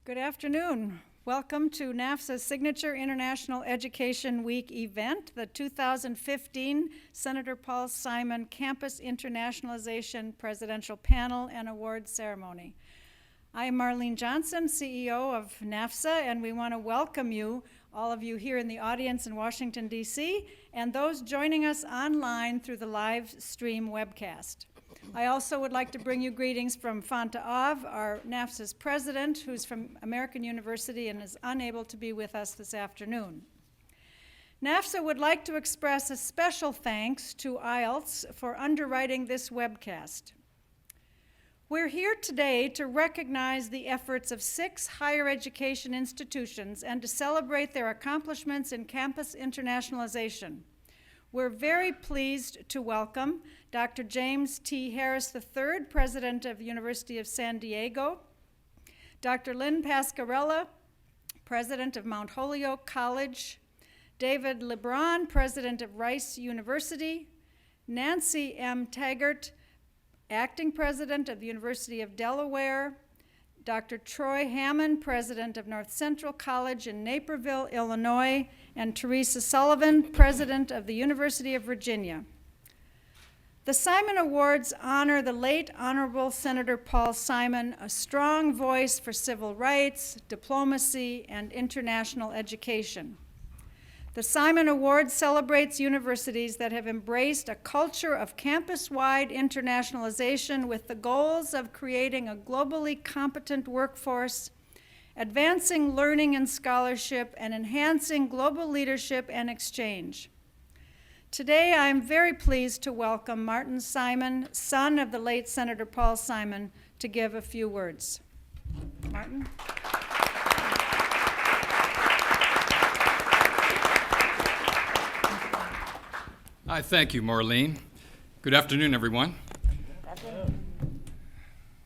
Good afternoon. Welcome to NAFSA's Signature International Education Week event, the 2015 Senator Paul Simon Campus Internationalization Presidential Panel and Award Ceremony. I am Marlene Johnson, CEO of NAFSA, and we want to welcome you, all of you here in the audience in Washington, D.C., and those joining us online through the live stream webcast. I also would like to bring you greetings from Fanta Av, our NAFSA's president, who's from American University and is unable to be with us this afternoon. NAFSA would like to express a special thanks to IELTS for underwriting this webcast. We're here today to recognize the efforts of 6 higher education institutions and to celebrate their accomplishments in campus internationalization. We're very pleased to welcome Dr. James T. Harris III, President of the University of San Diego, Dr. Lynn Pasquerella, President of Mount Holyoke College, David LeBron, President of Rice University, Nancy M. Taggart, Acting President of the University of Delaware, Dr. Troy Hammond, President of North Central College in Naperville, Illinois, and Teresa Sullivan, President of the University of Virginia. The Simon Awards honor the late Honorable Senator Paul Simon, a strong voice for civil rights, diplomacy, and international education. The Simon Award celebrates universities that have embraced a culture of campus-wide internationalization with the goals of creating a globally competent workforce, advancing learning and scholarship, and enhancing global leadership and exchange. Today, I am very pleased to welcome Martin Simon, son of the late Senator Paul Simon, to give a few words. Martin? Hi, thank you, Marlene. Good afternoon, everyone. Good afternoon.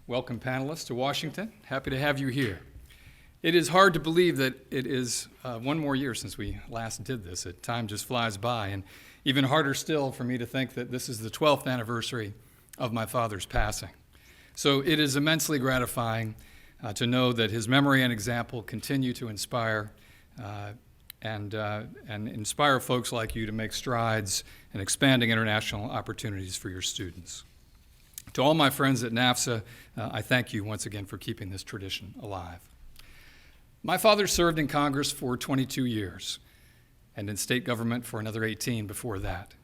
Welcome, panelists, to Washington. Happy to have you here. It is hard to believe that it is one more year since we last did this. Time just flies by, and even harder still for me to think that this is the 12th anniversary of my father's passing. So it is immensely gratifying to know that his memory and example continue to inspire and inspire folks like you to make strides in expanding international opportunities for your students. To all my friends at NAFSA, I thank you once again for keeping this tradition alive. My father served in Congress for 22 years and in state government for another 18 before that.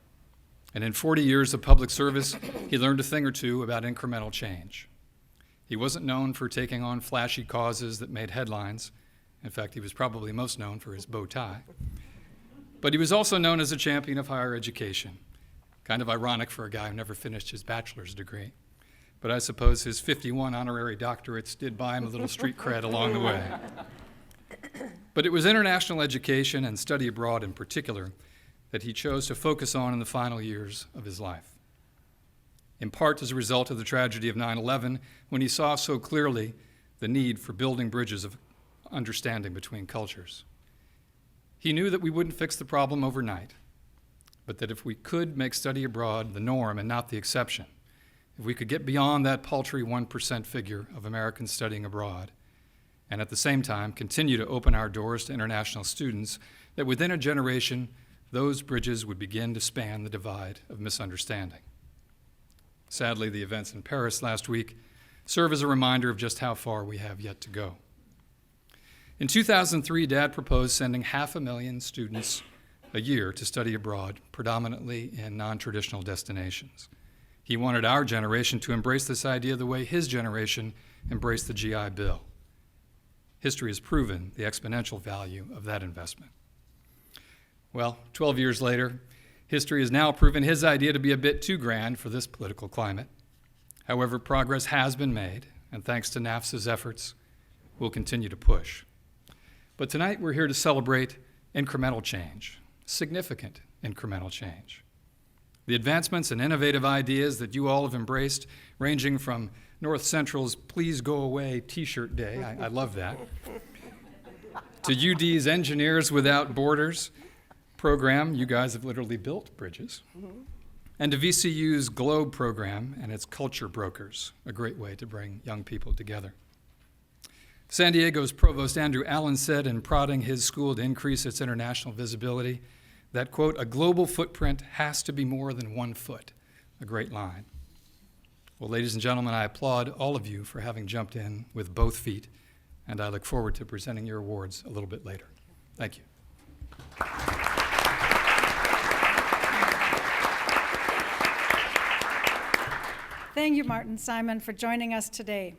And in 40 years of public service, he learned a thing or two about incremental change. He wasn't known for taking on flashy causes that made headlines. In fact, he was probably most known for his bow tie. But he was also known as a champion of higher education. Kind of ironic for a guy who never finished his bachelor's degree. But I suppose his 51 honorary doctorates did buy him a little street cred along the way. But it was international education and study abroad in particular that he chose to focus on in the final years of his life. In part as a result of the tragedy of 9/11, when he saw so clearly the need for building bridges of understanding between cultures. He knew that we wouldn't fix the problem overnight, but that if we could make study abroad the norm and not the exception, if we could get beyond that paltry 1% figure of Americans studying abroad, and at the same time continue to open our doors to international students, that within a generation, those bridges would begin to span the divide of misunderstanding. Sadly, the events in Paris last week serve as a reminder of just how far we have yet to go. In 2003, Dad proposed sending 500,000 students a year to study abroad, predominantly in non-traditional destinations. He wanted our generation to embrace this idea the way his generation embraced the GI Bill. History has proven the exponential value of that investment. Well, 12 years later, history has now proven his idea to be a bit too grand for this political climate. However, progress has been made, and thanks to NAFSA's efforts, we'll continue to push. But tonight we're here to celebrate incremental change, significant incremental change. The advancements and innovative ideas that you all have embraced, ranging from North Central's Please Go Away t-shirt day, I love that, to UD's Engineers Without Borders program, you guys have literally built bridges, and to VCU's Globe program and its Culture Brokers, a great way to bring young people together. San Diego's Provost Andrew Allen said in prodding his school to increase its international visibility that, quote, "a global footprint has to be more than 1 foot." A great line. Well, ladies and gentlemen, I applaud all of you for having jumped in with both feet, and I look forward to presenting your awards a little bit later. Thank you. Thank you, Martin Simon, for joining us today.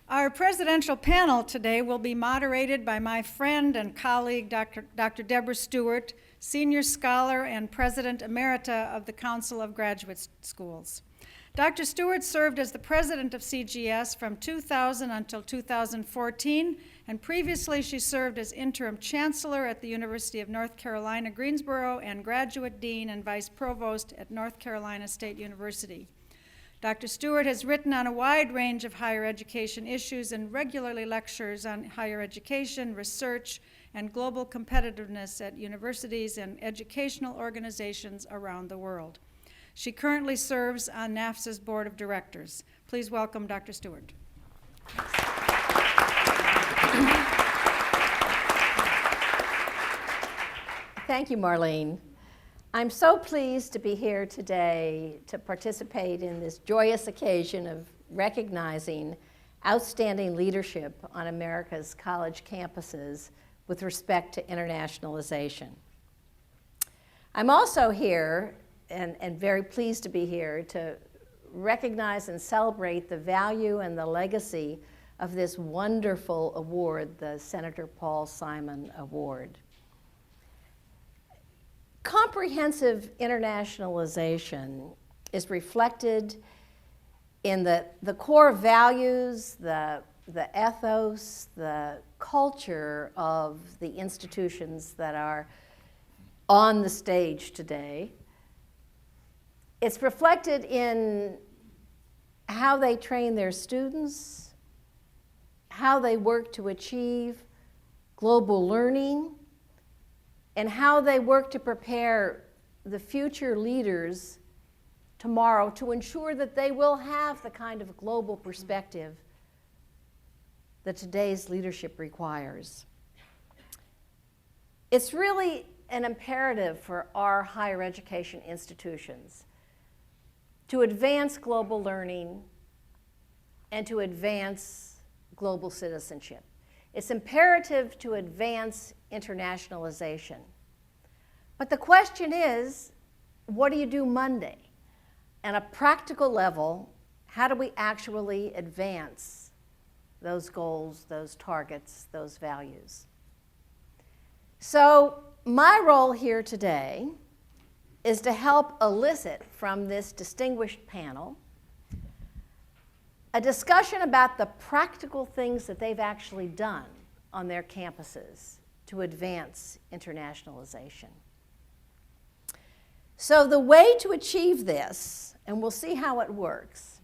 Our presidential panel today will be moderated by my friend and colleague, Dr. Deborah Stewart, Senior Scholar and President Emerita of the Council of Graduate Schools. Dr. Stewart served as the president of CGS from 2000 until 2014, and previously she served as interim chancellor at the University of North Carolina, Greensboro, and graduate dean and vice provost at North Carolina State University. Dr. Stewart has written on a wide range of higher education issues and regularly lectures on higher education, research, and global competitiveness at universities and educational organizations around the world. She currently serves on NAFSA's board of directors. Please welcome Dr. Stewart. Thank you, Marlene. I'm so pleased to be here today to participate in this joyous occasion of recognizing outstanding leadership on America's college campuses with respect to internationalization. I'm also here, and very pleased to be here, to recognize and celebrate the value and the legacy of this wonderful award, the Senator Paul Simon Award. Comprehensive internationalization is reflected in the core values, the ethos, the culture of the institutions that are on the stage today. It's reflected in how they train their students, how they work to achieve global learning, and how they work to prepare the future leaders tomorrow to ensure that they will have the kind of global perspective that today's leadership requires. It's really an imperative for our higher education institutions to advance global learning and to advance global citizenship. It's imperative to advance internationalization. But the question is, what do you do Monday? On a practical level, how do we actually advance those goals, those targets, those values? So my role here today is to help elicit from this distinguished panel a discussion about the practical things that they've actually done on their campuses to advance internationalization. So the way to achieve this, and we'll see how it works,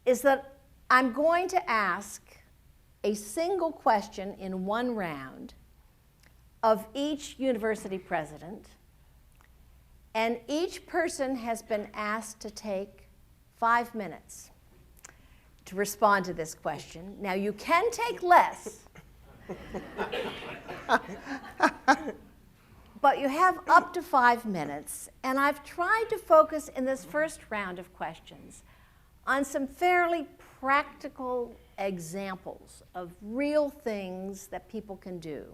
is that I'm going to ask a single question in one round of each university president, and each person has been asked to take 5 minutes to respond to this question. Now, you can take less, but you have up to 5 minutes, and I've tried to focus in this first round of questions on some fairly practical examples of real things that people can do.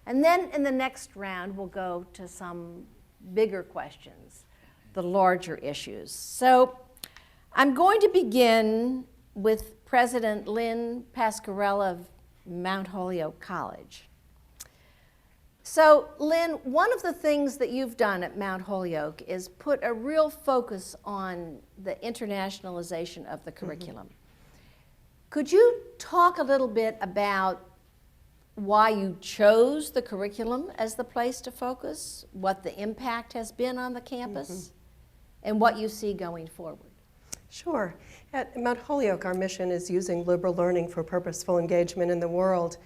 And then in the next round, we'll go to some bigger questions, the larger issues. So I'm going to begin with President Lynn Pasquerella of Mount Holyoke College. So Lynn, one of the things that you've done at Mount Holyoke is put a real focus on the internationalization of the curriculum. Could you talk a little bit about why you chose the curriculum as the place to focus, what the impact has been on the campus, and what you see going forward? Sure. At Mount Holyoke, our mission is using liberal learning for purposeful engagement in the world.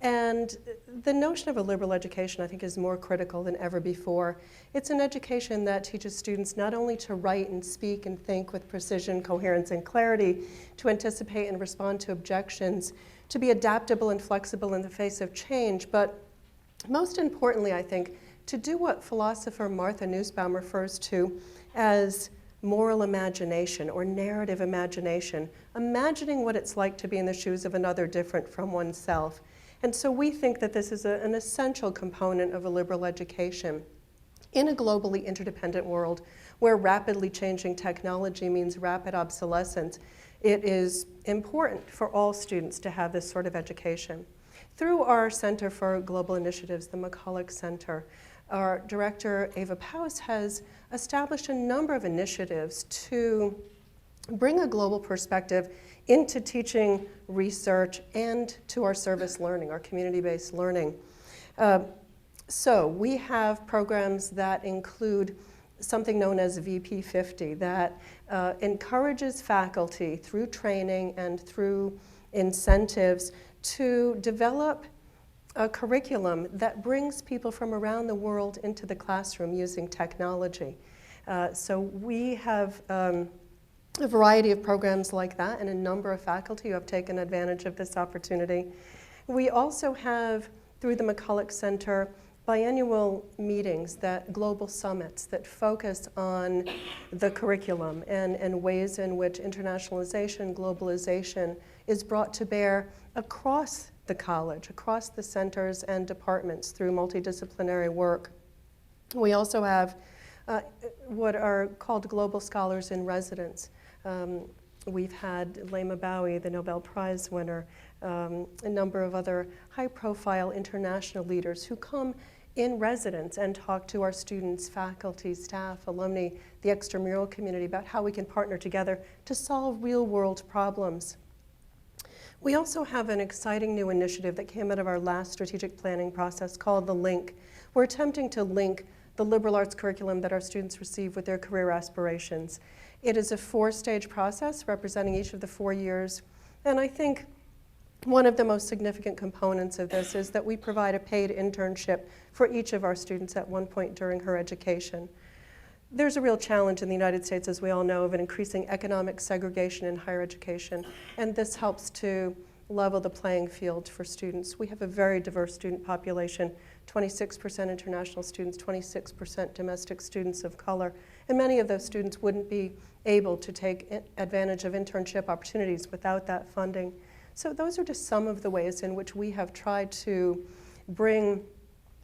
And the notion of a liberal education, I think, is more critical than ever before. It's an education that teaches students not only to write and speak and think with precision, coherence, and clarity, to anticipate and respond to objections, to be adaptable and flexible in the face of change, but most importantly, I think, to do what philosopher Martha Nussbaum refers to as moral imagination or narrative imagination, imagining what it's like to be in the shoes of another different from oneself. And so we think that this is an essential component of a liberal education. In a globally interdependent world where rapidly changing technology means rapid obsolescence, it is important for all students to have this sort of education. Through our Center for Global Initiatives, the McCulloch Center, our director, Ava Paus, has established a number of initiatives to bring a global perspective into teaching, research, and to our service learning, our community-based learning. So we have programs that include something known as VP50 that encourages faculty through training and through incentives to develop a curriculum that brings people from around the world into the classroom using technology. So we have a variety of programs like that and a number of faculty who have taken advantage of this opportunity. We also have, through the McCulloch Center, biannual meetings, global summits that focus on the curriculum and ways in which internationalization, globalization is brought to bear across the college, across the centers and departments through multidisciplinary work. We also have what are called Global Scholars in Residence. We've had Lema Bowie, the Nobel Prize winner, a number of other high-profile international leaders who come in residence and talk to our students, faculty, staff, alumni, the extramural community about how we can partner together to solve real-world problems. We also have an exciting new initiative that came out of our last strategic planning process called The Link. We're attempting to link the liberal arts curriculum that our students receive with their career aspirations. It is a 4-stage process representing each of the 4 years, and I think one of the most significant components of this is that we provide a paid internship for each of our students at one point during her education. There's a real challenge in the United States, as we all know, of an increasing economic segregation in higher education, and this helps to level the playing field for students. We have a very diverse student population, 26% international students, 26% domestic students of color, and many of those students wouldn't be able to take advantage of internship opportunities without that funding. So those are just some of the ways in which we have tried to bring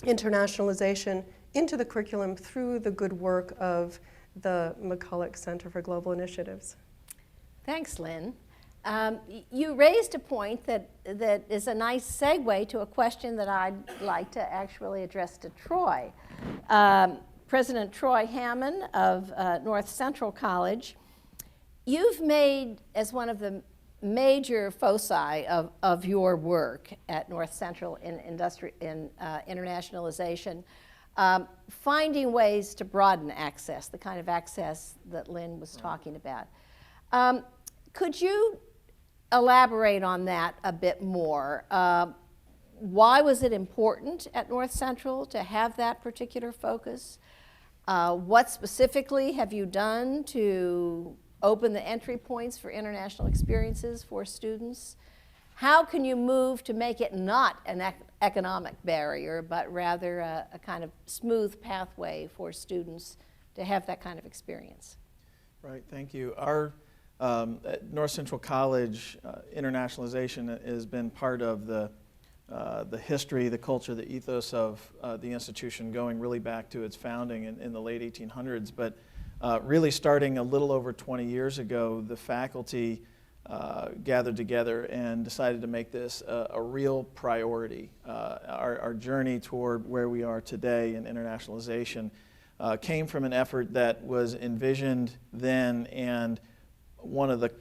internationalization into the curriculum through the good work of the McCulloch Center for Global Initiatives. Thanks, Lynn. You raised a point that is a nice segue to a question that I'd like to actually address to Troy. President Troy Hammond of North Central College, you've made, as one of the major foci of your work at North Central in internationalization, finding ways to broaden access, the kind of access that Lynn was talking about. Could you elaborate on that a bit more? Why was it important at North Central to have that particular focus? What specifically have you done to open the entry points for international experiences for students? How can you move to make it not an economic barrier, but rather a kind of smooth pathway for students to have that kind of experience? Right, thank you. Our at North Central College, internationalization has been part of the history, the culture, the ethos of the institution, going really back to its founding in the late 1800s. But really starting a little over 20 years ago, the faculty gathered together and decided to make this a real priority. Our journey toward where we are today in internationalization came from an effort that was envisioned then, and one of the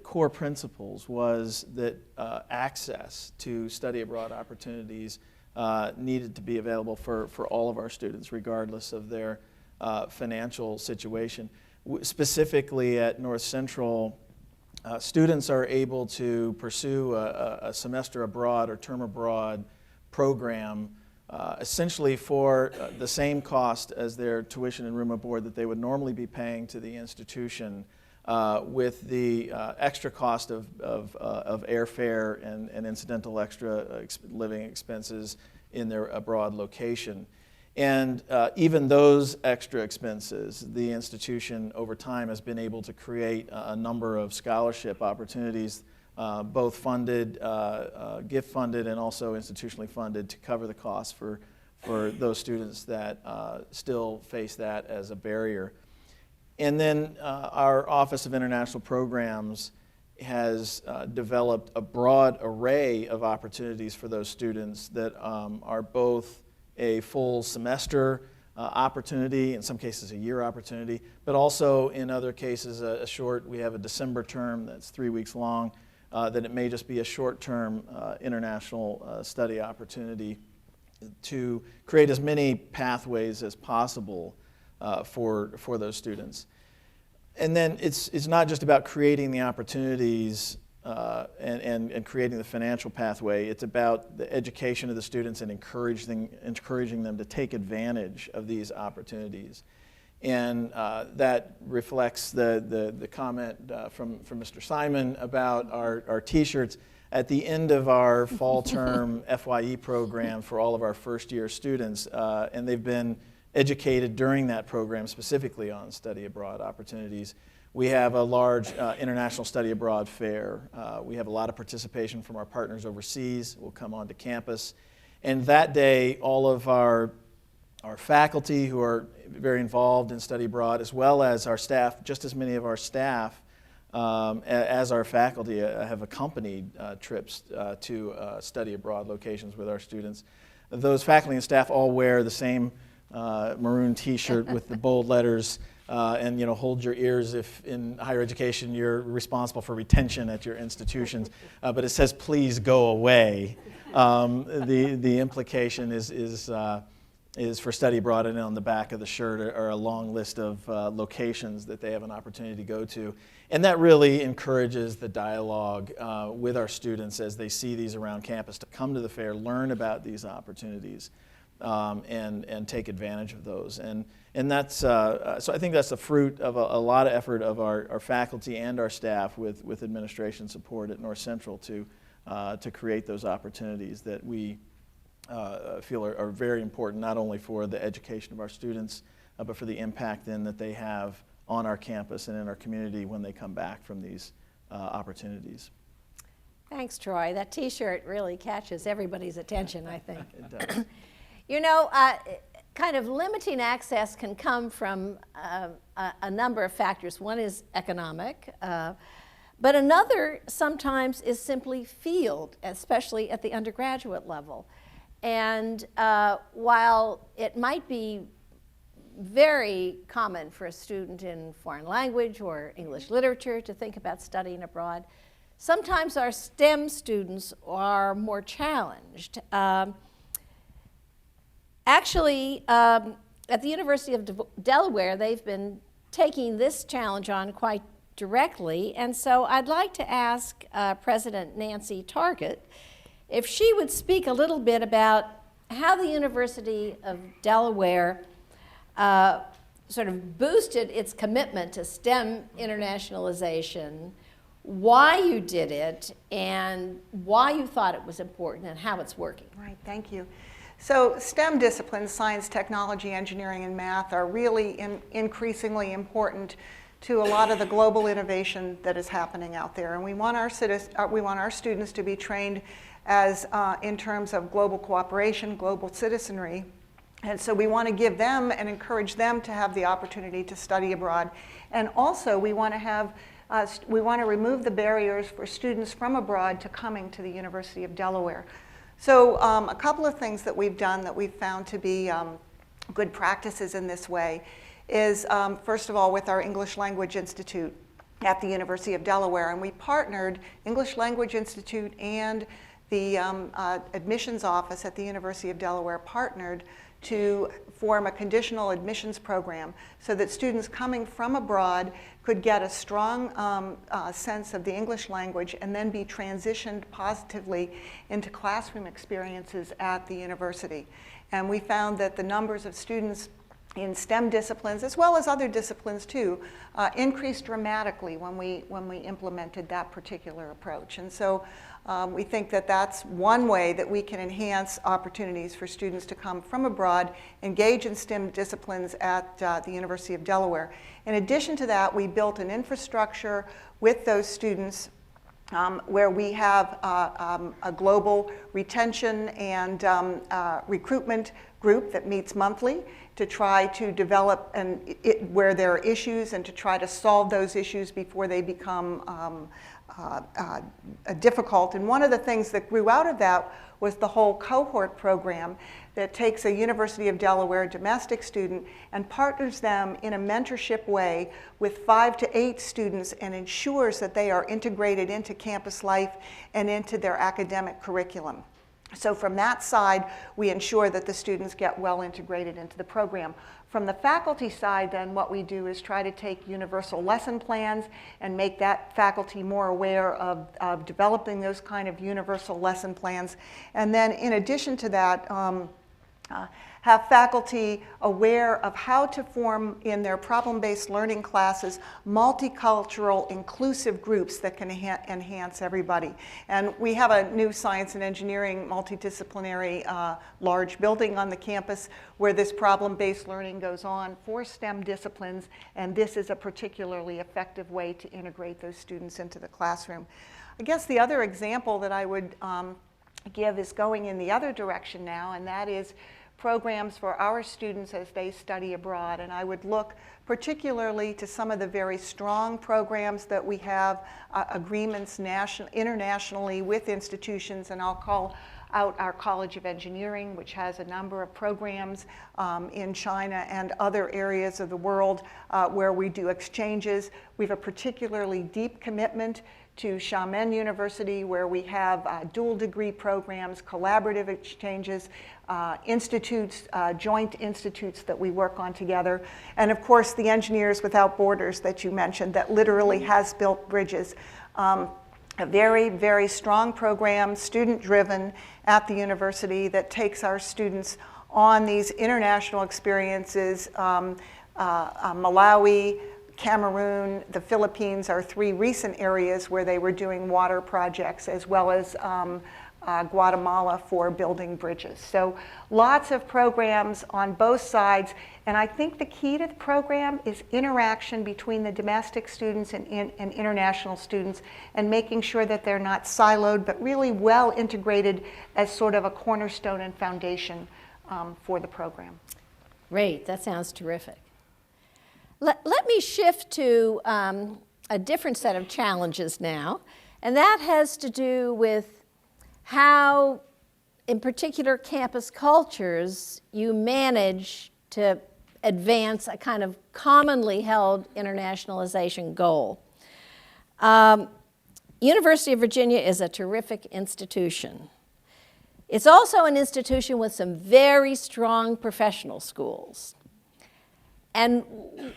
core principles was that access to study abroad opportunities needed to be available for all of our students, regardless of their financial situation. Specifically at North Central, students are able to pursue a semester abroad or term abroad program essentially for the same cost as their tuition and room and board that they would normally be paying to the institution, with the extra cost of airfare and incidental extra living expenses in their abroad location. And even those extra expenses, the institution over time has been able to create a number of scholarship opportunities, both funded, gift funded, and also institutionally funded, to cover the costs for those students that still face that as a barrier. And then our Office of International Programs has developed a broad array of opportunities for those students that are both a full semester opportunity, in some cases a year opportunity, but also in other cases we have a December term that's 3 weeks long, that it may just be a short-term international study opportunity to create as many pathways as possible for those students. And then it's not just about creating the opportunities and creating the financial pathway. It's about the education of the students and encouraging them to take advantage of these opportunities. And that reflects the comment from Mr. Simon about our T-shirts. At the end of our fall term FYE program for all of our first-year students, and they've been educated during that program specifically on study abroad opportunities. We have a large international study abroad fair. We have a lot of participation from our partners overseas who will come onto campus. And that day, all of our faculty who are very involved in study abroad, as well as our staff, just as many of our staff as our faculty have accompanied trips to study abroad locations with our students. Those faculty and staff all wear the same maroon T-shirt with the bold letters, and hold your ears if in higher education you're responsible for retention at your institutions. But it says, "Please go away." The implication is for study abroad, and on the back of the shirt are a long list of locations that they have an opportunity to go to. And that really encourages the dialogue with our students as they see these around campus to come to the fair, learn about these opportunities, and take advantage of those. And that's, so I think that's the fruit of a lot of effort of our faculty and our staff with administration support at North Central to create those opportunities that we feel are very important, not only for the education of our students, but for the impact then that they have on our campus and in our community when they come back from these opportunities. Thanks, Troy. That T-shirt really catches everybody's attention, I think. It does. Kind of limiting access can come from a number of factors. One is economic, but another sometimes is simply field, especially at the undergraduate level. And while it might be very common for a student in foreign language or English literature to think about studying abroad, sometimes our STEM students are more challenged. Actually, at the University of Delaware, they've been taking this challenge on quite directly, and so I'd like to ask President Nancy Targett if she would speak a little bit about how the University of Delaware sort of boosted its commitment to STEM internationalization, why you did it, and why you thought it was important, and how it's working. Right, thank you. So STEM disciplines, science, technology, engineering, and math, are really increasingly important to a lot of the global innovation that is happening out there. And we want our students to be trained as in terms of global cooperation, global citizenry. And so we want to give them and encourage them to have the opportunity to study abroad. And also we want to remove the barriers for students from abroad to coming to the University of Delaware. So a couple of things that we've done that we've found to be good practices in this way is, first of all, with our English Language Institute at the University of Delaware. And we partnered, English Language Institute and the admissions office at the University of Delaware partnered to form a conditional admissions program so that students coming from abroad could get a strong sense of the English language and then be transitioned positively into classroom experiences at the university. And we found that the numbers of students in STEM disciplines, as well as other disciplines too, increased dramatically when we implemented that particular approach. And so we think that that's one way that we can enhance opportunities for students to come from abroad, engage in STEM disciplines at the University of Delaware. In addition to that, we built an infrastructure with those students where we have a global retention and recruitment group that meets monthly to try to develop where there are issues and to try to solve those issues before they become difficult. And one of the things that grew out of that was the whole Cohort Program that takes a University of Delaware domestic student and partners them in a mentorship way with 5 to 8 students and ensures that they are integrated into campus life and into their academic curriculum. So from that side, we ensure that the students get well integrated into the program. From the faculty side, then, what we do is try to take universal lesson plans and make that faculty more aware of developing those kind of universal lesson plans. And then in addition to that, have faculty aware of how to form in their problem-based learning classes multicultural, inclusive groups that can enhance everybody. And we have a new science and engineering multidisciplinary large building on the campus where this problem-based learning goes on for STEM disciplines, and this is a particularly effective way to integrate those students into the classroom. I guess the other example that I would give is going in the other direction now, and that is programs for our students as they study abroad. And I would look particularly to some of the very strong programs that we have, agreements internationally with institutions, and I'll call out our College of Engineering, which has a number of programs in China and other areas of the world where we do exchanges. We have a particularly deep commitment to Xiamen University, where we have dual degree programs, collaborative exchanges, institutes, joint institutes that we work on together. And of course, the Engineers Without Borders that you mentioned that literally has built bridges. A very, very strong program, student-driven at the university that takes our students on these international experiences. Malawi, Cameroon, the Philippines are 3 recent areas where they were doing water projects, as well as Guatemala for building bridges. So lots of programs on both sides, and I think the key to the program is interaction between the domestic students and international students, and making sure that they're not siloed, but really well integrated as sort of a cornerstone and foundation for the program. Great, that sounds terrific. Let me shift to a different set of challenges now, and that has to do with how, in particular campus cultures, you manage to advance a kind of commonly held internationalization goal. University of Virginia is a terrific institution. It's also an institution with some very strong professional schools. And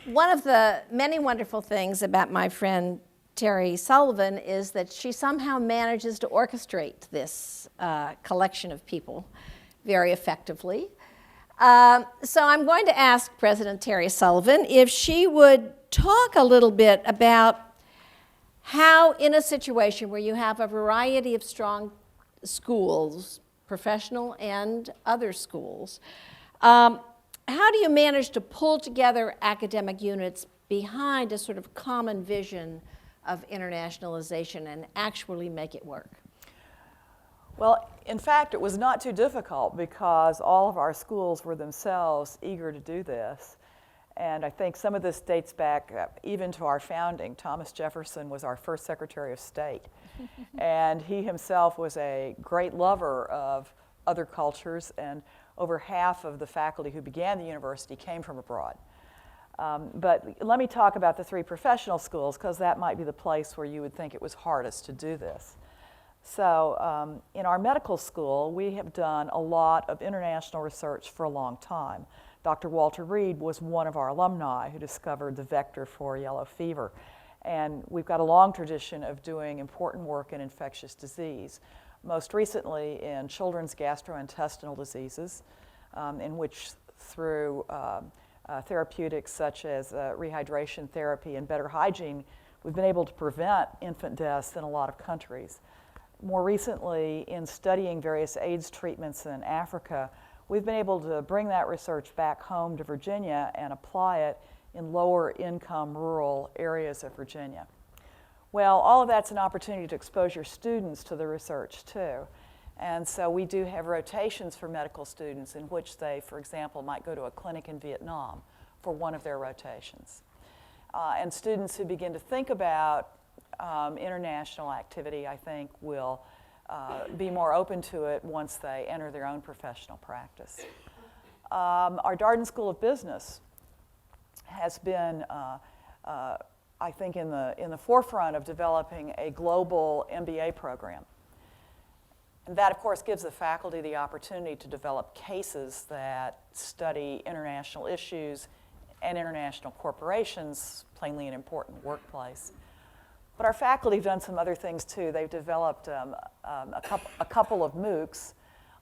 one of the many wonderful things about my friend Terry Sullivan is that she somehow manages to orchestrate this collection of people very effectively. So I'm going to ask President Terry Sullivan if she would talk a little bit about how, in a situation where you have a variety of strong schools, professional and other schools, how do you manage to pull together academic units behind a sort of common vision of internationalization and actually make it work? Well, in fact, it was not too difficult because all of our schools were themselves eager to do this. And I think some of this dates back even to our founding. Thomas Jefferson was our first Secretary of State. And he himself was a great lover of other cultures, and over half of the faculty who began the university came from abroad. But let me talk about the 3 professional schools, because that might be the place where you would think it was hardest to do this. So in our medical school, we have done a lot of international research for a long time. Dr. Walter Reed was one of our alumni who discovered the vector for yellow fever. And we've got a long tradition of doing important work in infectious disease, most recently in children's gastrointestinal diseases, in which through therapeutics such as rehydration therapy and better hygiene, we've been able to prevent infant deaths in a lot of countries. More recently, in studying various AIDS treatments in Africa, we've been able to bring that research back home to Virginia and apply it in lower income rural areas of Virginia. Well, all of that's an opportunity to expose your students to the research too. And so we do have rotations for medical students in which they, for example, might go to a clinic in Vietnam for one of their rotations. And students who begin to think about international activity, I think, will be more open to it once they enter their own professional practice. Our Darden School of Business has been, I think, in the forefront of developing a global MBA program. And that, of course, gives the faculty the opportunity to develop cases that study international issues and international corporations, plainly an important workplace. But our faculty have done some other things too. They've developed a couple of MOOCs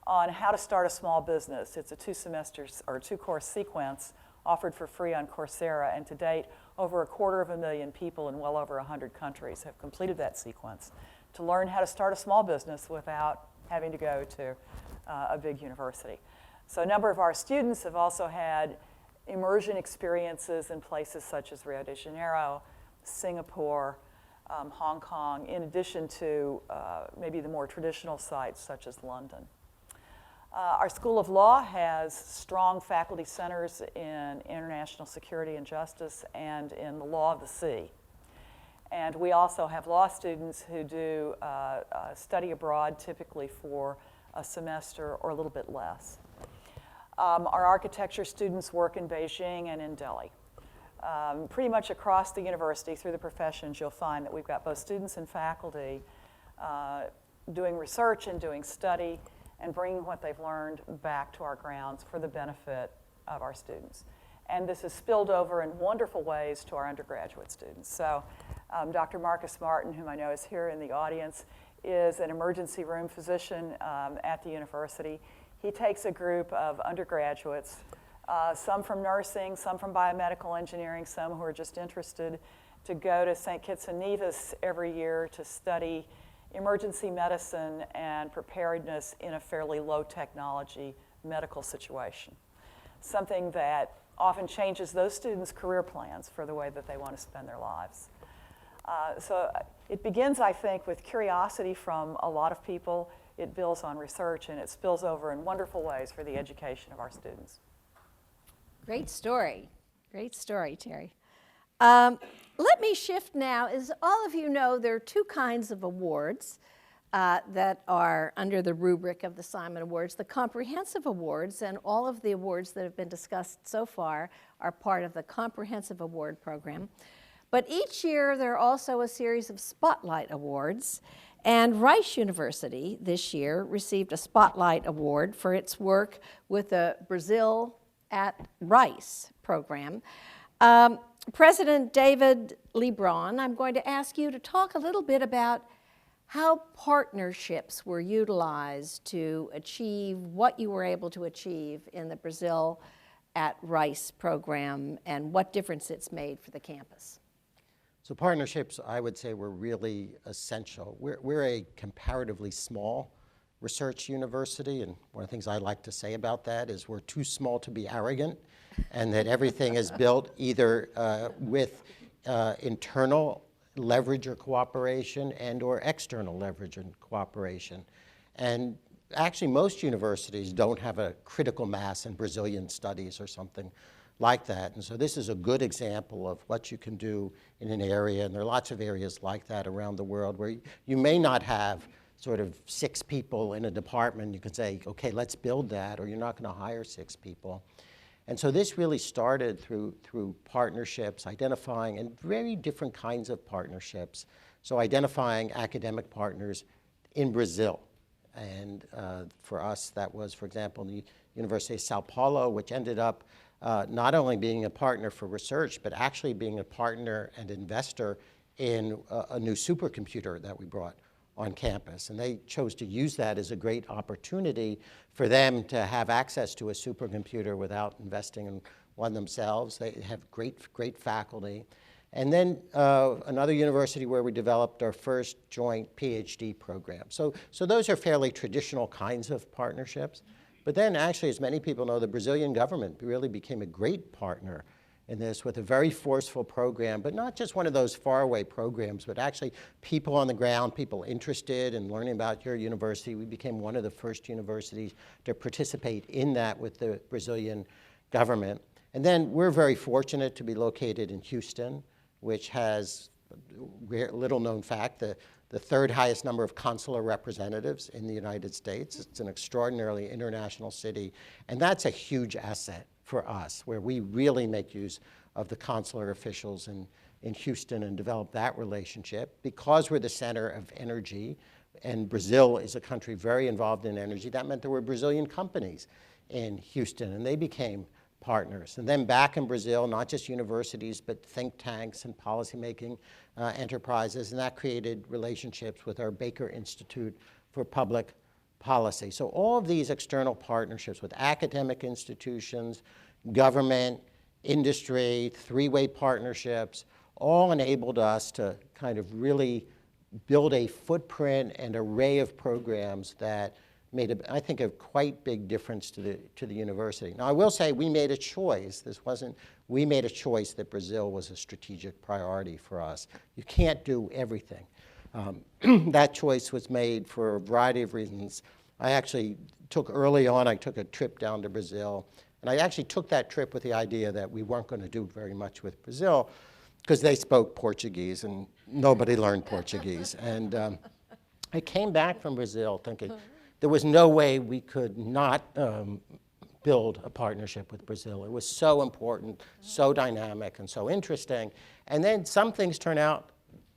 on how to start a small business. It's a 2-course sequence offered for free on Coursera, and to date, over 250,000 people in well over 100 countries have completed that sequence to learn how to start a small business without having to go to a big university. So a number of our students have also had immersion experiences in places such as Rio de Janeiro, Singapore, Hong Kong, in addition to maybe the more traditional sites such as London. Our School of Law has strong faculty centers in international security and justice and in the law of the sea. And we also have law students who do study abroad, typically for a semester or a little bit less. Our architecture students work in Beijing and in Delhi. Pretty much across the university, through the professions, you'll find that we've got both students and faculty doing research and doing study and bringing what they've learned back to our grounds for the benefit of our students. And this has spilled over in wonderful ways to our undergraduate students. So Dr. Marcus Martin, whom I know is here in the audience, is an emergency room physician at the university. He takes a group of undergraduates, some from nursing, some from biomedical engineering, some who are just interested, to go to St. Kitts and Nevis every year to study emergency medicine and preparedness in a fairly low technology medical situation. Something that often changes those students' career plans for the way that they want to spend their lives. So it begins, I think, with curiosity from a lot of people. It builds on research, and it spills over in wonderful ways for the education of our students. Great story, Terry. Let me shift now. As all of you know, there are two kinds of awards that are under the rubric of the Simon Awards. The comprehensive awards, and all of the awards that have been discussed so far are part of the comprehensive award program. But each year there are also a series of spotlight awards, and Rice University this year received a spotlight award for its work with the Brazil at Rice program. President David Lebron, I'm going to ask you to talk a little bit about how partnerships were utilized to achieve what you were able to achieve in the Brazil at Rice program and what difference it's made for the campus. So partnerships, I would say, were really essential. We're a comparatively small research university, and one of the things I like to say about that is we're too small to be arrogant, and that everything is built either with internal leverage or cooperation and or external leverage and cooperation. And actually most universities don't have a critical mass in Brazilian studies or something like that. And so this is a good example of what you can do in an area, and there are lots of areas like that around the world where you may not have sort of 6 people in a department. You can say, okay, let's build that, or you're not going to hire 6 people. And so this really started through partnerships, identifying, and very different kinds of partnerships. So identifying academic partners in Brazil. And for us, that was, for example, the University of Sao Paulo, which ended up not only being a partner for research, but actually being a partner and investor in a new supercomputer that we brought on campus. And they chose to use that as a great opportunity for them to have access to a supercomputer without investing in one themselves. They have great faculty. And then another university where we developed our first joint PhD program. So those are fairly traditional kinds of partnerships. But then actually, as many people know, the Brazilian government really became a great partner in this with a very forceful program, but not just one of those faraway programs, but actually people on the ground, people interested in learning about your university. We became one of the first universities to participate in that with the Brazilian government. And then we're very fortunate to be located in Houston, which has, little known fact, the third highest number of consular representatives in the United States. It's an extraordinarily international city, and that's a huge asset for us, where we really make use of the consular officials in Houston and develop that relationship. Because we're the center of energy, and Brazil is a country very involved in energy, that meant there were Brazilian companies in Houston, and they became partners. And then back in Brazil, not just universities, but think tanks and policymaking enterprises, and that created relationships with our Baker Institute for Public Policy. So all of these external partnerships with academic institutions, government, industry, three-way partnerships, all enabled us to kind of really build a footprint and array of programs that made, I think, a quite big difference to the university. Now, I will say we made a choice. We made a choice that Brazil was a strategic priority for us. You can't do everything. That choice was made for a variety of reasons. I actually early on a trip down to Brazil, and I actually took that trip with the idea that we weren't going to do very much with Brazil because they spoke Portuguese and nobody learned Portuguese. And I came back from Brazil thinking there was no way we could not build a partnership with Brazil. It was so important, so dynamic, and so interesting. And then some things turn out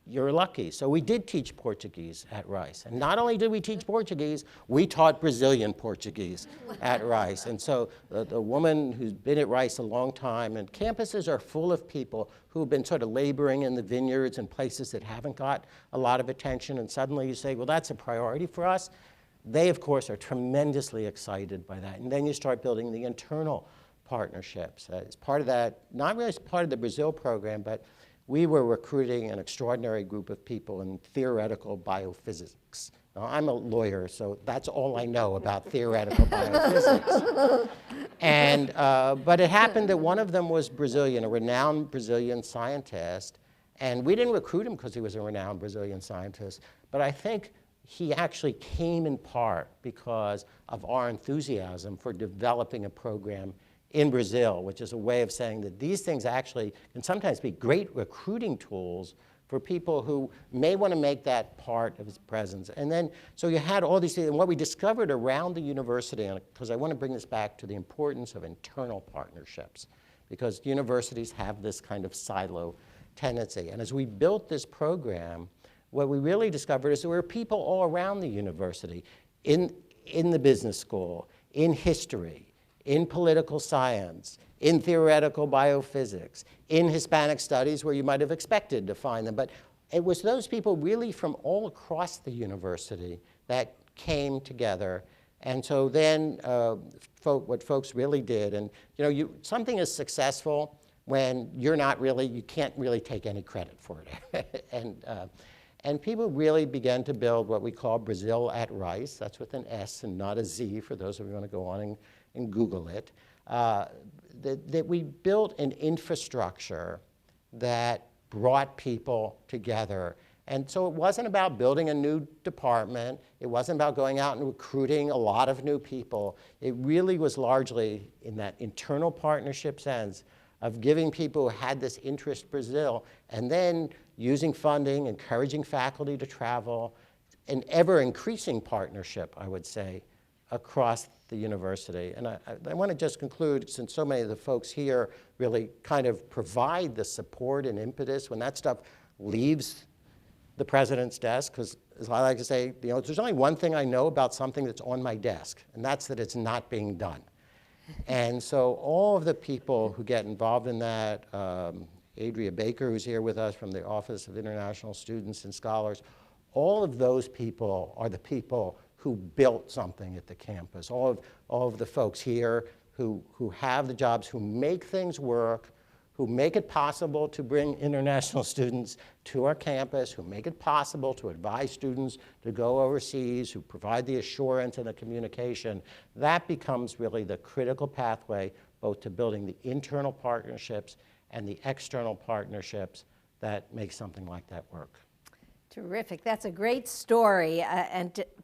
you're lucky. So we did teach Portuguese at Rice. And not only did we teach Portuguese, we taught Brazilian Portuguese at Rice. And so the woman who's been at Rice a long time, and campuses are full of people who've been sort of laboring in the vineyards and places that haven't got a lot of attention. And suddenly you say, well, that's a priority for us. They, of course, are tremendously excited by that. And then you start building the internal partnerships. As part of that, not really as part of the Brazil program, but we were recruiting an extraordinary group of people in theoretical biophysics. Now, I'm a lawyer, so that's all I know about theoretical biophysics. And, but it happened that one of them was Brazilian, a renowned Brazilian scientist. And we didn't recruit him because he was a renowned Brazilian scientist, but I think he actually came in part because of our enthusiasm for developing a program in Brazil, which is a way of saying that these things actually can sometimes be great recruiting tools for people who may want to make that part of his presence. And then, so you had all these things, and what we discovered around the university, because I want to bring this back to the importance of internal partnerships, because universities have this kind of silo tendency. And as we built this program, what we really discovered is there were people all around the university, in the business school, in history, in political science, in theoretical biophysics, in Hispanic studies where you might have expected to find them. But it was those people really from all across the university that came together. And so then what folks really did, and something is successful when you can't really take any credit for it. And people really began to build what we call Brazil at Rice. That's with an S and not a Z for those of you who want to go on and Google it. That we built an infrastructure that brought people together. And so it wasn't about building a new department. It wasn't about going out and recruiting a lot of new people. It really was largely in that internal partnership sense of giving people who had this interest in Brazil, and then using funding, encouraging faculty to travel, an ever-increasing partnership, I would say, across the university. And I want to just conclude, since so many of the folks here really kind of provide the support and impetus when that stuff leaves the president's desk, because as I like to say, there's only one thing I know about something that's on my desk, and that's that it's not being done. And so all of the people who get involved in that, Adria Baker, who's here with us from the Office of International Students and Scholars, all of those people are the people who built something at the campus. All of the folks here, who have the jobs, who make things work, who make it possible to bring international students to our campus, who make it possible to advise students to go overseas, who provide the assurance and the communication, that becomes really the critical pathway both to building the internal partnerships and the external partnerships that make something like that work. Terrific. That's a great story.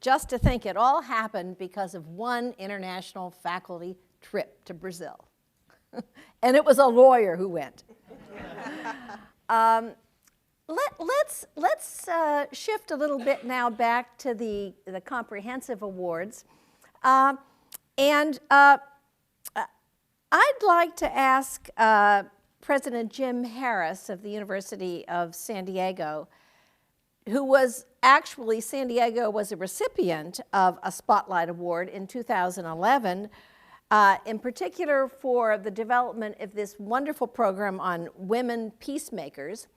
Just to think it all happened because of one international faculty trip to Brazil. And it was a lawyer who went. Let's shift a little bit now back to the comprehensive awards. I'd like to ask President Jim Harris of the University of San Diego, who was actually, San Diego was a recipient of a Spotlight Award in 2011, in particular for the development of this wonderful program on women peacemakers.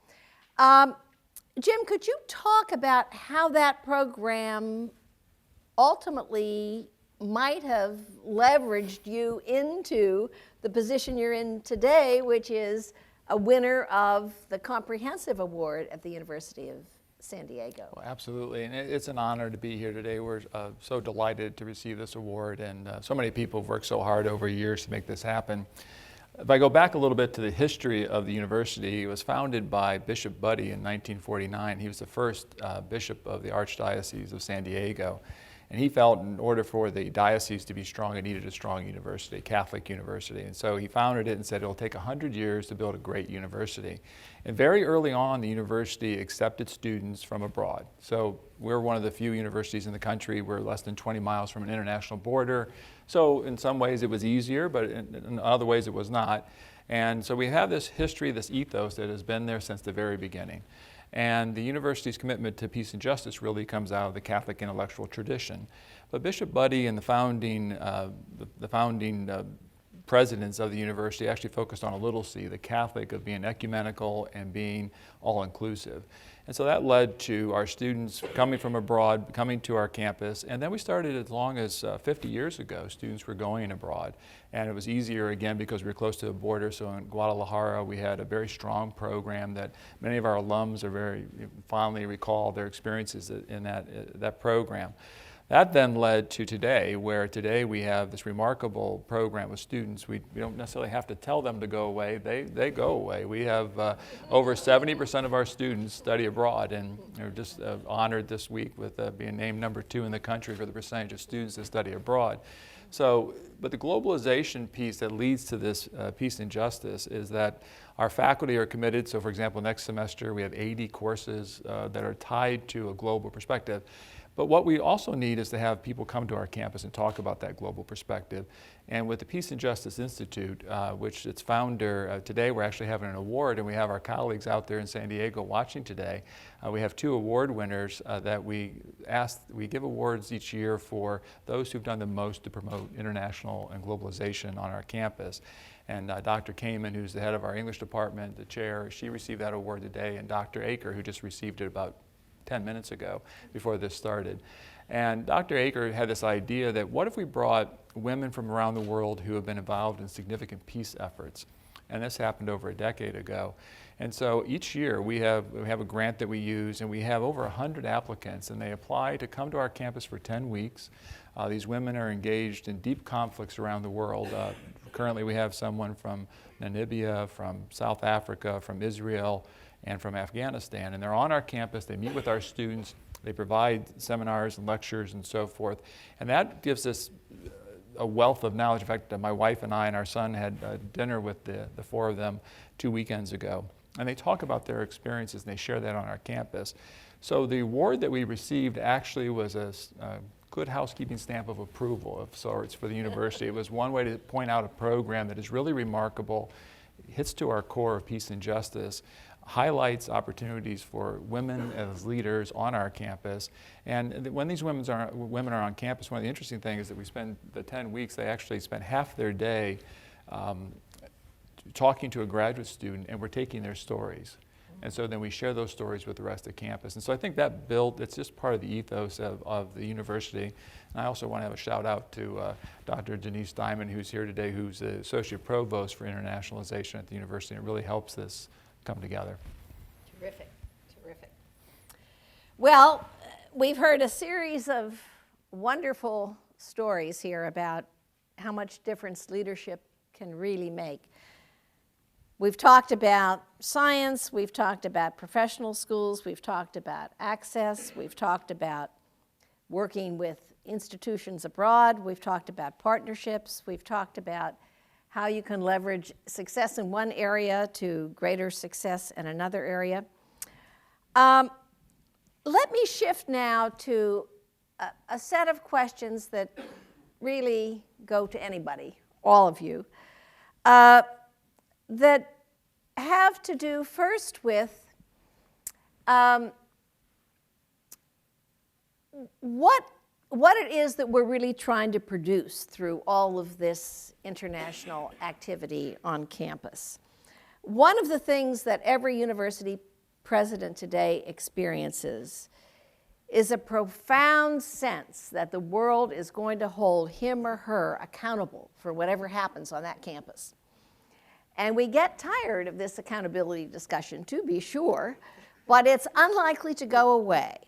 Jim, could you talk about how that program ultimately might have leveraged you into the position you're in today, which is a winner of the Comprehensive Award at the University of San Diego? Well, absolutely, and it's an honor to be here today. We're so delighted to receive this award, and so many people have worked so hard over years to make this happen. If I go back a little bit to the history of the university, it was founded by Bishop Buddy in 1949. He was the first bishop of the Archdiocese of San Diego, and he felt in order for the diocese to be strong, it needed a strong university, Catholic university. And so he founded it and said it'll take 100 years to build a great university. And very early on, the university accepted students from abroad. So we're one of the few universities in the country. We're less than 20 miles from an international border. So in some ways it was easier, but in other ways it was not. And so we have this history, this ethos that has been there since the very beginning. And the university's commitment to peace and justice really comes out of the Catholic intellectual tradition. But Bishop Buddy and the founding presidents of the university actually focused on a little c, the Catholic, of being ecumenical and being all-inclusive. And so that led to our students coming from abroad, coming to our campus, and then we started as long as 50 years ago, students were going abroad. And it was easier, again, because we were close to the border. So in Guadalajara, we had a very strong program that many of our alums are very fondly recall their experiences in that program. That then led to today, where today we have this remarkable program with students. We don't necessarily have to tell them to go away. They go away. We have over 70% of our students study abroad, and they're just honored this week with being named #2 in the country for the percentage of students that study abroad. So, but the globalization piece that leads to this peace and justice is that our faculty are committed. So for example, next semester we have 80 courses that are tied to a global perspective. But what we also need is to have people come to our campus and talk about that global perspective. And with the Peace and Justice Institute, which its founder, today we're actually having an award, and we have our colleagues out there in San Diego watching today. We have 2 award winners that we give awards each year for those who've done the most to promote international and globalization on our campus. And Dr. Kamen, who's the head of our English department, the chair, she received that award today, and Dr. Aker, who just received it about 10 minutes ago before this started. And Dr. Aker had this idea that what if we brought women from around the world who have been involved in significant peace efforts? And this happened over a decade ago. And so each year we have a grant that we use, and we have over 100 applicants, and they apply to come to our campus for 10 weeks. These women are engaged in deep conflicts around the world. Currently we have someone from Namibia, from South Africa, from Israel, and from Afghanistan. And they're on our campus, they meet with our students, they provide seminars and lectures and so forth. And that gives us a wealth of knowledge. In fact, my wife and I and our son had dinner with the 4 of them 2 weekends ago. And they talk about their experiences, and they share that on our campus. So the award that we received actually was a good housekeeping stamp of approval of sorts for the university. It was one way to point out a program that is really remarkable, hits to our core of peace and justice, highlights opportunities for women as leaders on our campus. And when these women are on campus, one of the interesting things is that we spend the 10 weeks, they actually spend half their day talking to a graduate student, and we're taking their stories. And so then we share those stories with the rest of campus. And so I think that it's just part of the ethos of the university. And I also want to have a shout out to Dr. Denise Diamond, who's here today, who's the Associate Provost for Internationalization at the university. It really helps this come together. Terrific, terrific. Well, we've heard a series of wonderful stories here about how much difference leadership can really make. We've talked about science, we've talked about professional schools, we've talked about access, we've talked about working with institutions abroad, we've talked about partnerships, we've talked about how you can leverage success in one area to greater success in another area. Let me shift now to a set of questions that really go to anybody, all of you, that have to do first with what it is that we're really trying to produce through all of this international activity on campus. One of the things that every university president today experiences is a profound sense that the world is going to hold him or her accountable for whatever happens on that campus. And we get tired of this accountability discussion, to be sure, but it's unlikely to go away.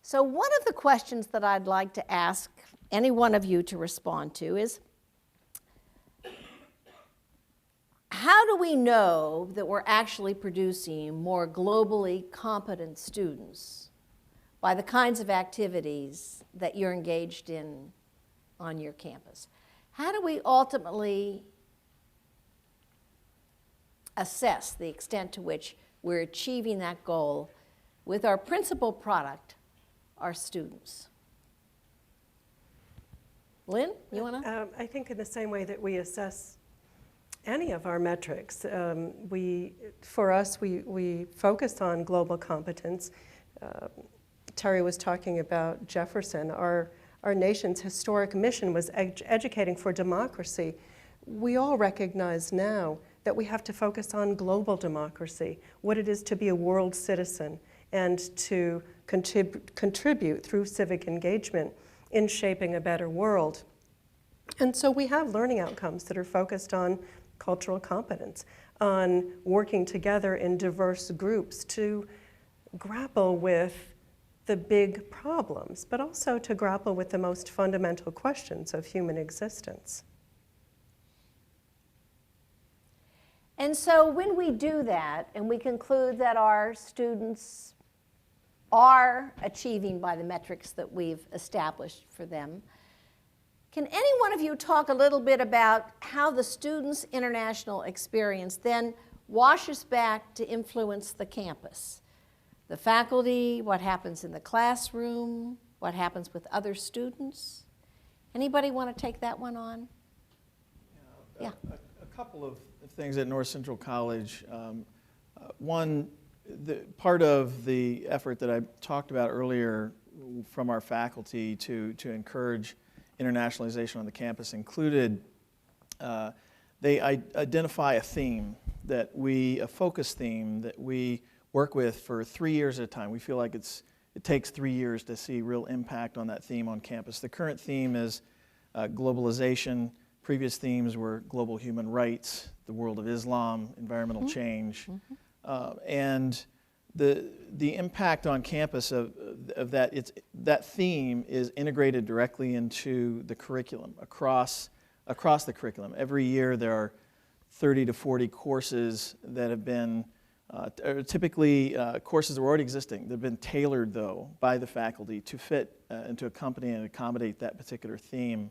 So one of the questions that I'd like to ask any one of you to respond to is, how do we know that we're actually producing more globally competent students by the kinds of activities that you're engaged in on your campus? How do we ultimately assess the extent to which we're achieving that goal with our principal product, our students? Lynn, you want to? I think in the same way that we assess any of our metrics, for us, we focus on global competence. Terry was talking about Jefferson. Our nation's historic mission was educating for democracy. We all recognize now that we have to focus on global democracy, what it is to be a world citizen, and to contribute through civic engagement in shaping a better world. And so we have learning outcomes that are focused on cultural competence, on working together in diverse groups to grapple with the big problems, but also to grapple with the most fundamental questions of human existence. And so when we do that, and we conclude that our students are achieving by the metrics that we've established for them, can any one of you talk a little bit about how the students' international experience then washes back to influence the campus? The faculty, what happens in the classroom, what happens with other students? Anybody want to take that one on? Yeah. A couple of things at North Central College. One, part of the effort that I talked about earlier from our faculty to encourage internationalization on the campus included, they identify a theme a focus theme that we work with for 3 years at a time. We feel like it takes 3 years to see real impact on that theme on campus. The current theme is globalization. Previous themes were global human rights, the world of Islam, environmental change, and the impact on campus of that. That theme is integrated directly into the curriculum across the curriculum. Every year there are 30 to 40 courses that have been typically courses that were already existing. They've been tailored, though, by the faculty to fit and to accompany and accommodate that particular theme.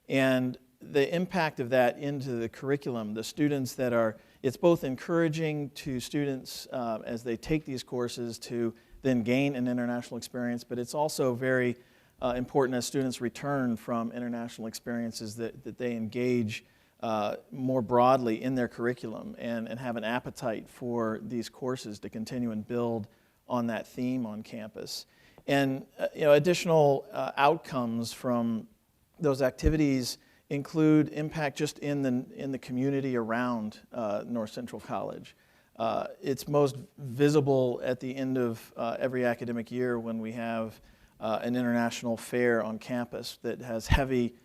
And the impact of that into the curriculum, the students it's both encouraging to students as they take these courses to then gain an international experience, but it's also very important as students return from international experiences that they engage more broadly in their curriculum and have an appetite for these courses to continue and build on that theme on campus. And additional outcomes from those activities include impact just in the community around North Central College. it's most visible at the end of every academic year when we have an international fair on campus that has heavy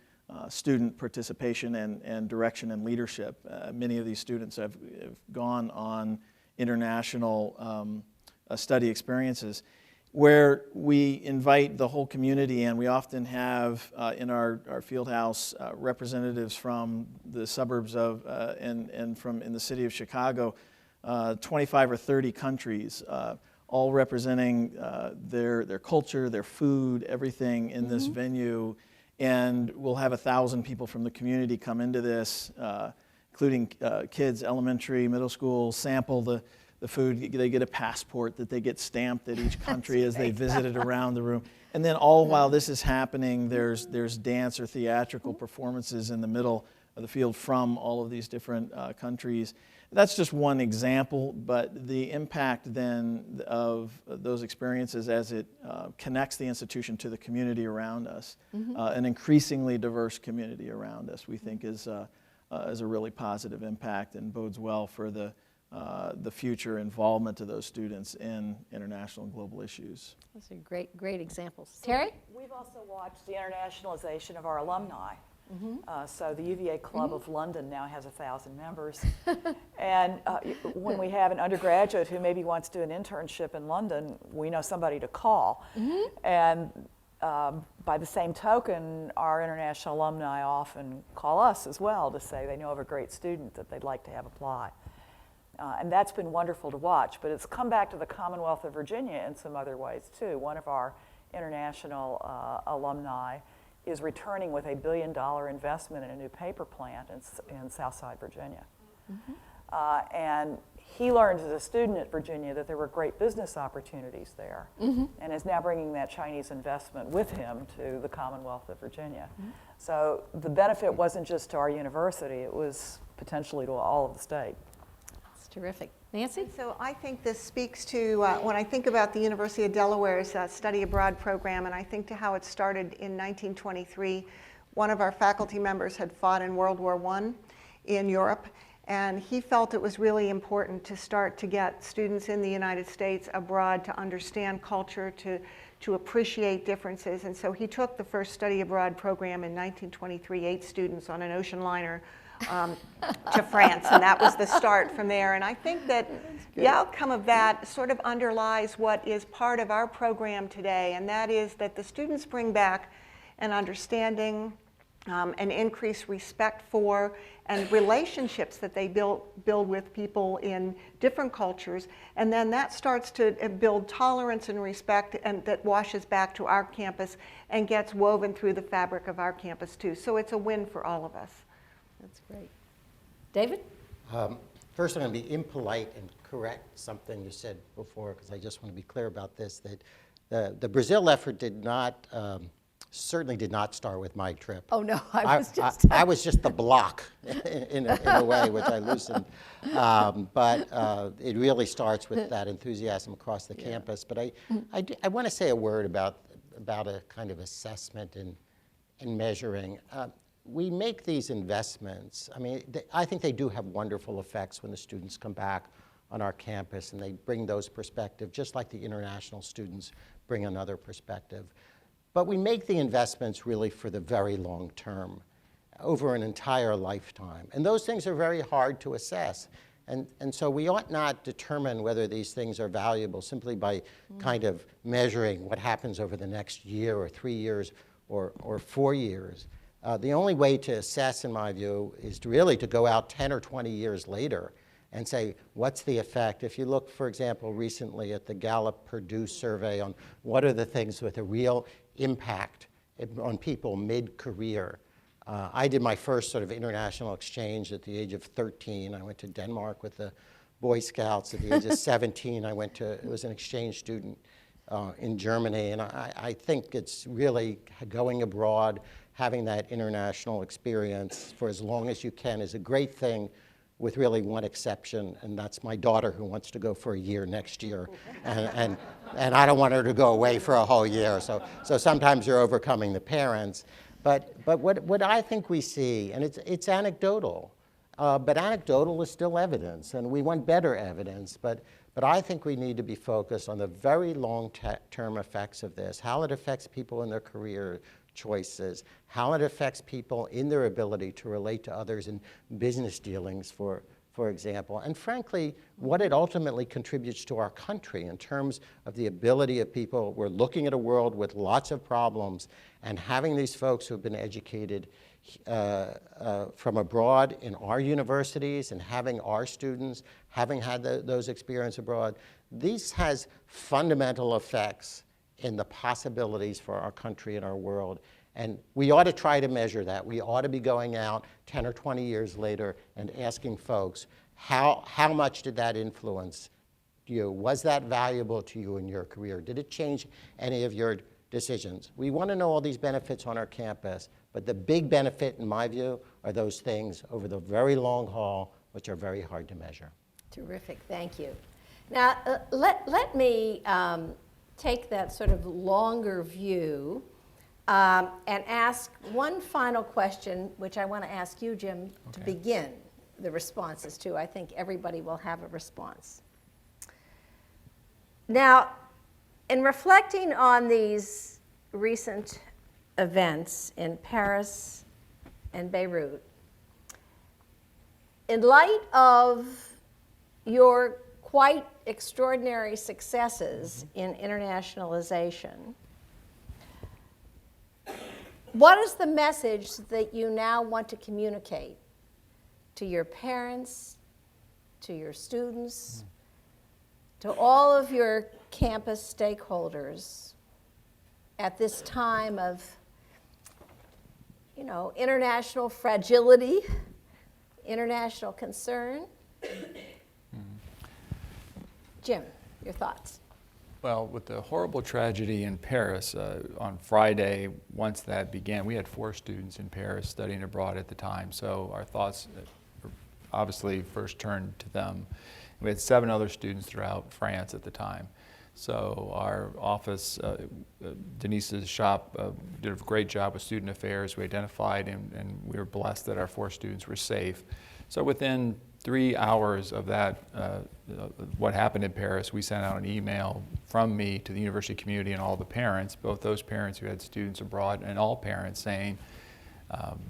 student participation and direction and leadership. Many of these students have gone on international study experiences where we invite the whole community, and we often have in our field house representatives from the suburbs of and from in the city of Chicago, 25 or 30 countries, all representing their culture, their food, everything in this venue. And we'll have 1,000 people from the community come into this, including kids, elementary, middle school, sample the food. They get a passport that they get stamped at each country as they visit it around the room. And then all while this is happening, there's dance or theatrical performances in the middle of the field from all of these different countries. That's just one example, but the impact then of those experiences as it connects the institution to the community around us, an increasingly diverse community around us, we think is a really positive impact and bodes well for the future involvement of those students in international and global issues. Those are great examples. Terry? We've also watched the internationalization of our alumni. So the UVA Club of London now has 1,000 members. And when we have an undergraduate who maybe wants to do an internship in London, we know somebody to call. And by the same token, our international alumni often call us as well to say they know of a great student that they'd like to have apply. And that's been wonderful to watch, but it's come back to the Commonwealth of Virginia in some other ways too. One of our international alumni is returning with $1 billion investment in a new paper plant in Southside, Virginia. And he learned as a student at Virginia that there were great business opportunities there, and is now bringing that Chinese investment with him to the Commonwealth of Virginia. So the benefit wasn't just to our university, it was potentially to all of the state. That's terrific. Nancy? So I think this speaks to, when I think about the University of Delaware's study abroad program, and I think to how it started in 1923, one of our faculty members had fought in World War I in Europe, and he felt it was really important to start to get students in the United States abroad to understand culture, to appreciate differences. And so he took the first study abroad program in 1923, 8 students on an ocean liner to France, and that was the start from there. And I think that the outcome of that sort of underlies what is part of our program today, and that is that the students bring back an understanding, an increased respect for, and relationships that they build with people in different cultures, and then that starts to build tolerance and respect, and that washes back to our campus and gets woven through the fabric of our campus too. So it's a win for all of us. That's great. David? First, I'm going to be impolite and correct something you said before, because I just want to be clear about this, that the Brazil effort certainly did not start with my trip. Oh, no, I was just the block in a way, which I loosened. But it really starts with that enthusiasm across the campus. But I want to say a word about a kind of assessment and measuring. We make these investments. I mean, I think they do have wonderful effects when the students come back on our campus and they bring those perspectives, just like the international students bring another perspective. But we make the investments really for the very long term, over an entire lifetime. And those things are very hard to assess. And so we ought not determine whether these things are valuable simply by kind of measuring what happens over the next year or 3 years or 4 years. The only way to assess, in my view, is to go out 10 or 20 years later and say, what's the effect? If you look, for example, recently at the Gallup-Purdue survey on what are the things with a real impact on people mid-career. I did my first sort of international exchange at the age of 13. I went to Denmark with the Boy Scouts. At the age of 17, it was an exchange student in Germany. And I think it's really going abroad, having that international experience for as long as you can is a great thing, with really one exception, and that's my daughter, who wants to go for a year next year. And I don't want her to go away for a whole year. So sometimes you're overcoming the parents. But what I think we see, and it's anecdotal, But anecdotal is still evidence, and we want better evidence. But I think we need to be focused on the very long-term effects of this, how it affects people in their career choices, how it affects people in their ability to relate to others in business dealings, for example, and frankly, what it ultimately contributes to our country in terms of the ability of people. We're looking at a world with lots of problems, and having these folks who have been educated from abroad in our universities and having our students having had those experiences abroad, this has fundamental effects in the possibilities for our country and our world. And we ought to try to measure that. We ought to be going out 10 or 20 years later and asking folks, how much did that influence you? Was that valuable to you in your career? Did it change any of your decisions? We want to know all these benefits on our campus, but the big benefit, in my view, are those things over the very long haul, which are very hard to measure. Terrific, thank you. Now, let me take that sort of longer view and ask one final question, which I want to ask you, Jim, to begin the responses to. I think everybody will have a response. Now, in reflecting on these recent events in Paris and Beirut, in light of your quite extraordinary successes in internationalization, what is the message that you now want to communicate to your parents, to your students, to all of your campus stakeholders at this time of, international fragility, international concern? Jim, your thoughts? Well, with the horrible tragedy in Paris on Friday, once that began, we had 4 students in Paris studying abroad at the time, so our thoughts obviously first turned to them. We had 7 other students throughout France at the time. So our office, Denise's shop, did a great job with student affairs. We identified and we were blessed that our 4 students were safe. So within 3 hours of that, what happened in Paris, we sent out an email from me to the university community and all the parents, both those parents who had students abroad and all parents, saying,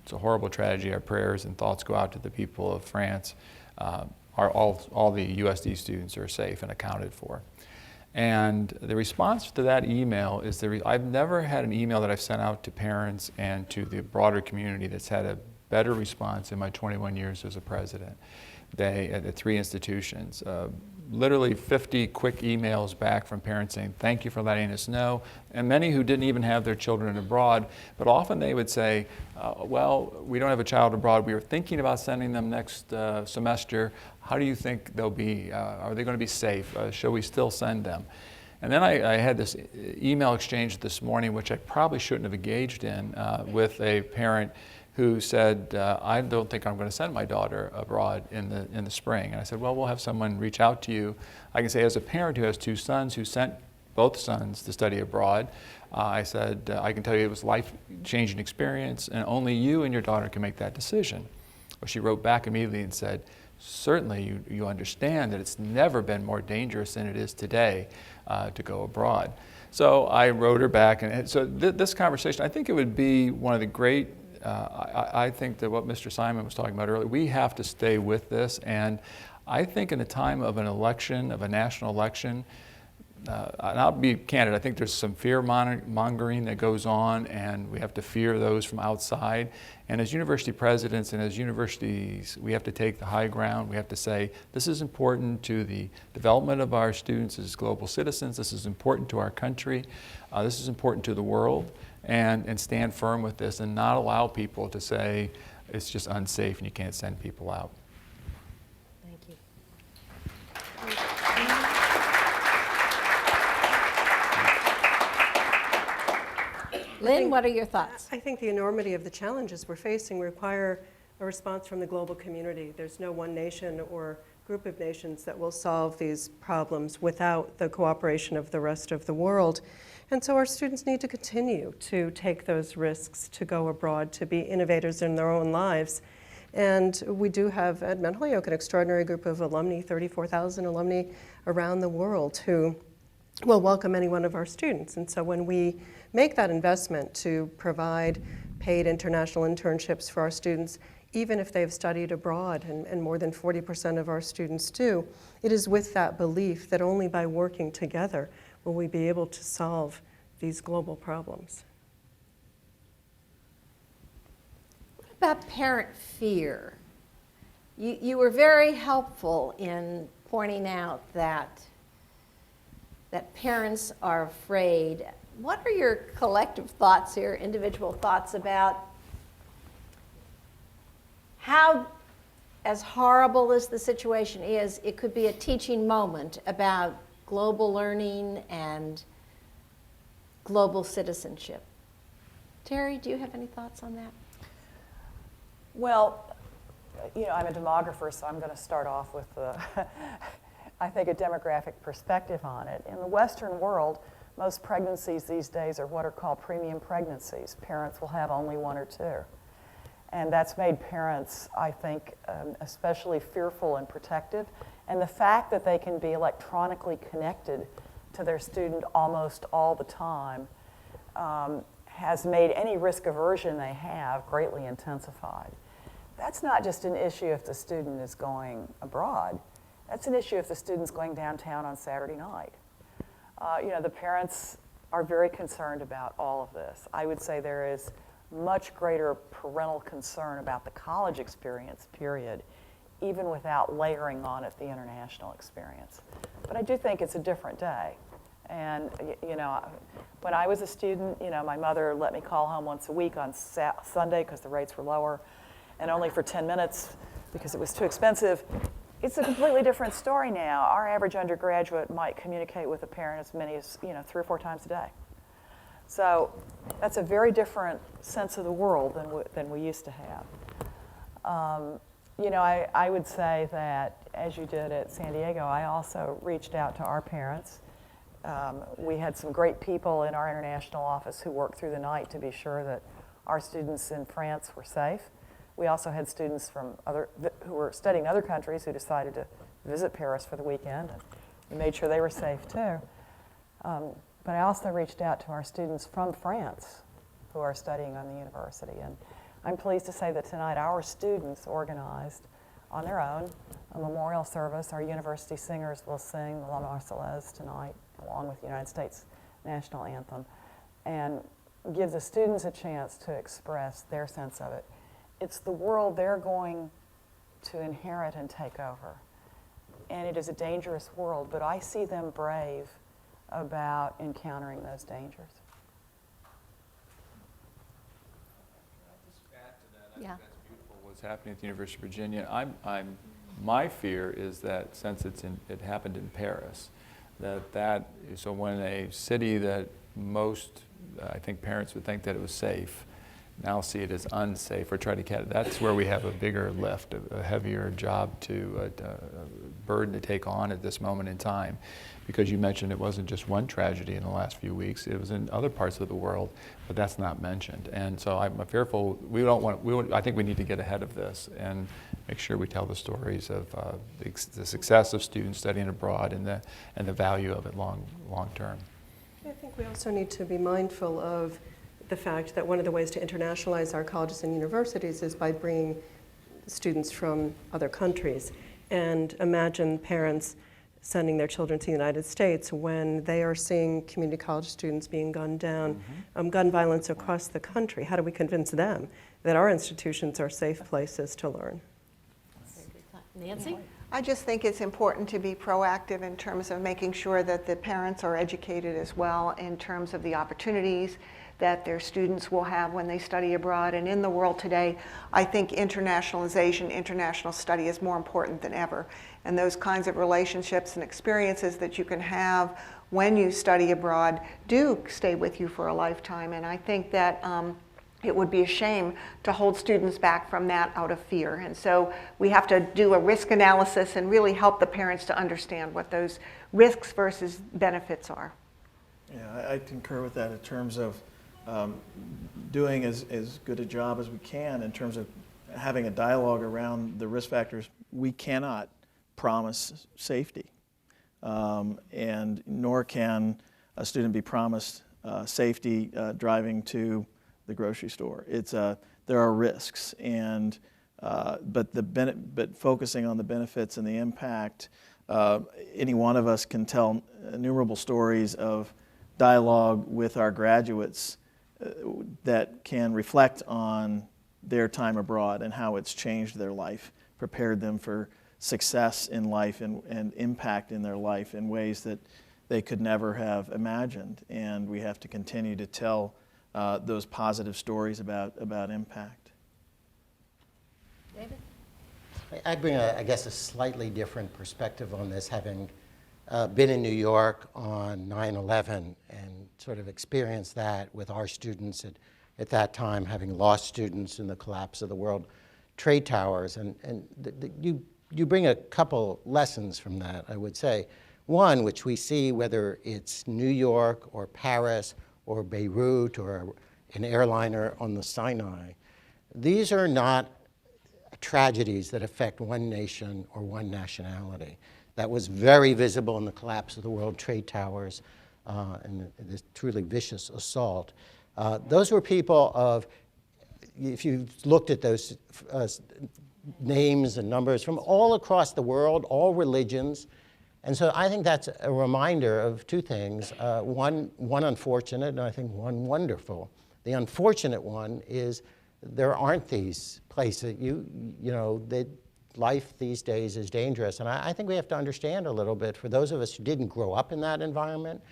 it's a horrible tragedy. Our prayers and thoughts go out to the people of France. All the USD students are safe and accounted for. And the response to that email is, I've never had an email that I've sent out to parents and to the broader community that's had a better response in my 21 years as a president. At the 3 institutions. Literally 50 quick emails back from parents saying, thank you for letting us know, and many who didn't even have their children abroad, but often they would say, well, we don't have a child abroad, we were thinking about sending them next semester, how do you think they'll be, are they going to be safe, shall we still send them? And then I had this email exchange this morning, which I probably shouldn't have engaged in, with a parent who said, I don't think I'm going to send my daughter abroad in the spring. And I said, well, we'll have someone reach out to you. I can say, as a parent who has 2 sons who sent both sons to study abroad, I said, I can tell you it was a life-changing experience, and only you and your daughter can make that decision. Well, she wrote back immediately and said, certainly you understand that it's never been more dangerous than it is today to go abroad. So I wrote her back, and so this conversation, I think it would be one of the great I think that what Mr. Simon was talking about earlier, we have to stay with this, and I think in the time of an election, of a national election, and I'll be candid, I think there's some fear mongering that goes on, and we have to fear those from outside. And as university presidents and as universities, we have to take the high ground. We have to say, this is important to the development of our students as global citizens. This is important to our country. This is important to the world. And stand firm with this and not allow people to say it's just unsafe and you can't send people out. Thank you. Lynn, what are your thoughts? I think the enormity of the challenges we're facing require a response from the global community. There's no one nation or group of nations that will solve these problems without the cooperation of the rest of the world. And so our students need to continue to take those risks, to go abroad, to be innovators in their own lives. And we do have at Mount Holyoke an extraordinary group of alumni, 34,000 alumni around the world who will welcome any one of our students. And so when we make that investment to provide paid international internships for our students, even if they've studied abroad, and more than 40% of our students do, it is with that belief that only by working together will we be able to solve these global problems. What about parent fear? You were very helpful in pointing out that parents are afraid. What are your collective thoughts here, individual thoughts about how, as horrible as the situation is, it could be a teaching moment about global learning and global citizenship? Terry, do you have any thoughts on that? Well, I'm a demographer, so I'm going to start off with, I think, a demographic perspective on it. In the Western world, most pregnancies these days are what are called premium pregnancies. Parents will have only one or two. And that's made parents, I think, especially fearful and protective. And the fact that they can be electronically connected to their student almost all the time has made any risk aversion they have greatly intensified. That's not just an issue if the student is going abroad. That's an issue if the student's going downtown on Saturday night. The parents are very concerned about all of this. I would say there is much greater parental concern about the college experience, period, even without layering on it the international experience. But I do think it's a different day. And, when I was a student, my mother let me call home once a week on Sunday because the rates were lower, and only for 10 minutes because it was too expensive. It's a completely different story now. Our average undergraduate might communicate with a parent as many as 3 or 4 times a day. So that's a very different sense of the world than we used to have. I would say that, as you did at San Diego, I also reached out to our parents. We had some great people in our international office who worked through the night to be sure that our students in France were safe. We also had students from who were studying in other countries who decided to visit Paris for the weekend, and we made sure they were safe too. But I also reached out to our students from France who are studying on the university. And I'm pleased to say that tonight our students organized on their own a memorial service. Our university singers will sing the La Marseillaise tonight along with the United States national anthem, and give the students a chance to express their sense of it. It's the world they're going to inherit and take over. And it is a dangerous world, but I see them brave about encountering those dangers. Add to that, I Yeah. think that's beautiful what's happening at the University of Virginia. My fear is that since it happened in Paris, so when a city that most, I think parents would think that it was safe, now see it as unsafe or try to catch it. That's where we have a bigger lift, a heavier job to burden to take on at this moment in time. Because you mentioned it wasn't just one tragedy in the last few weeks, it was in other parts of the world, but that's not mentioned. And so I'm fearful, I think we need to get ahead of this and make sure we tell the stories of the success of students studying abroad and the value of it long term. I think we also need to be mindful of the fact that one of the ways to internationalize our colleges and universities is by bringing students from other countries. And imagine parents sending their children to the United States when they are seeing community college students being gunned down, gun violence across the country. How do we convince them that our institutions are safe places to learn? Nancy? I just think it's important to be proactive in terms of making sure that the parents are educated as well in terms of the opportunities that their students will have when they study abroad. And in the world today, I think internationalization, international study is more important than ever. And those kinds of relationships and experiences that you can have when you study abroad do stay with you for a lifetime. And I think that it would be a shame to hold students back from that out of fear. And so we have to do a risk analysis and really help the parents to understand what those risks versus benefits are. Yeah, I concur with that in terms of doing as good a job as we can in terms of having a dialogue around the risk factors, we cannot promise safety. And nor can a student be promised safety driving to the grocery store. There are risks, and but focusing on the benefits and the impact, any one of us can tell innumerable stories of dialogue with our graduates that can reflect on their time abroad and how it's changed their life, prepared them for success in life and impact in their life in ways that they could never have imagined. And we have to continue to tell those positive stories about impact. David? I bring, I guess, a slightly different perspective on this, having been in New York on 9/11 and sort of experienced that with our students at that time, having lost students in the collapse of the World Trade Towers. And you bring a couple lessons from that, I would say. One, which we see whether it's New York or Paris or Beirut or an airliner on the Sinai, these are not tragedies that affect one nation or one nationality. That was very visible in the collapse of the World Trade Towers and this truly vicious assault. Those were people of, if you looked at those names and numbers from all across the world, all religions. And so I think that's a reminder of two things. One unfortunate, and I think one wonderful. The unfortunate one is there aren't these places. You know, that life these days is dangerous. And I think we have to understand a little bit, for those of us who didn't grow up in that environment,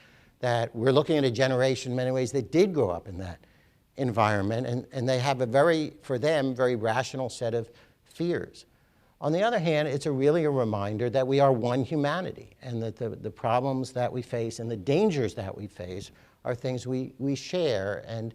that we're looking at a generation in many ways that did grow up in that environment. And they have a for them, very rational set of fears. On the other hand, it's really a reminder that we are one humanity, and that the problems that we face and the dangers that we face are things we share. And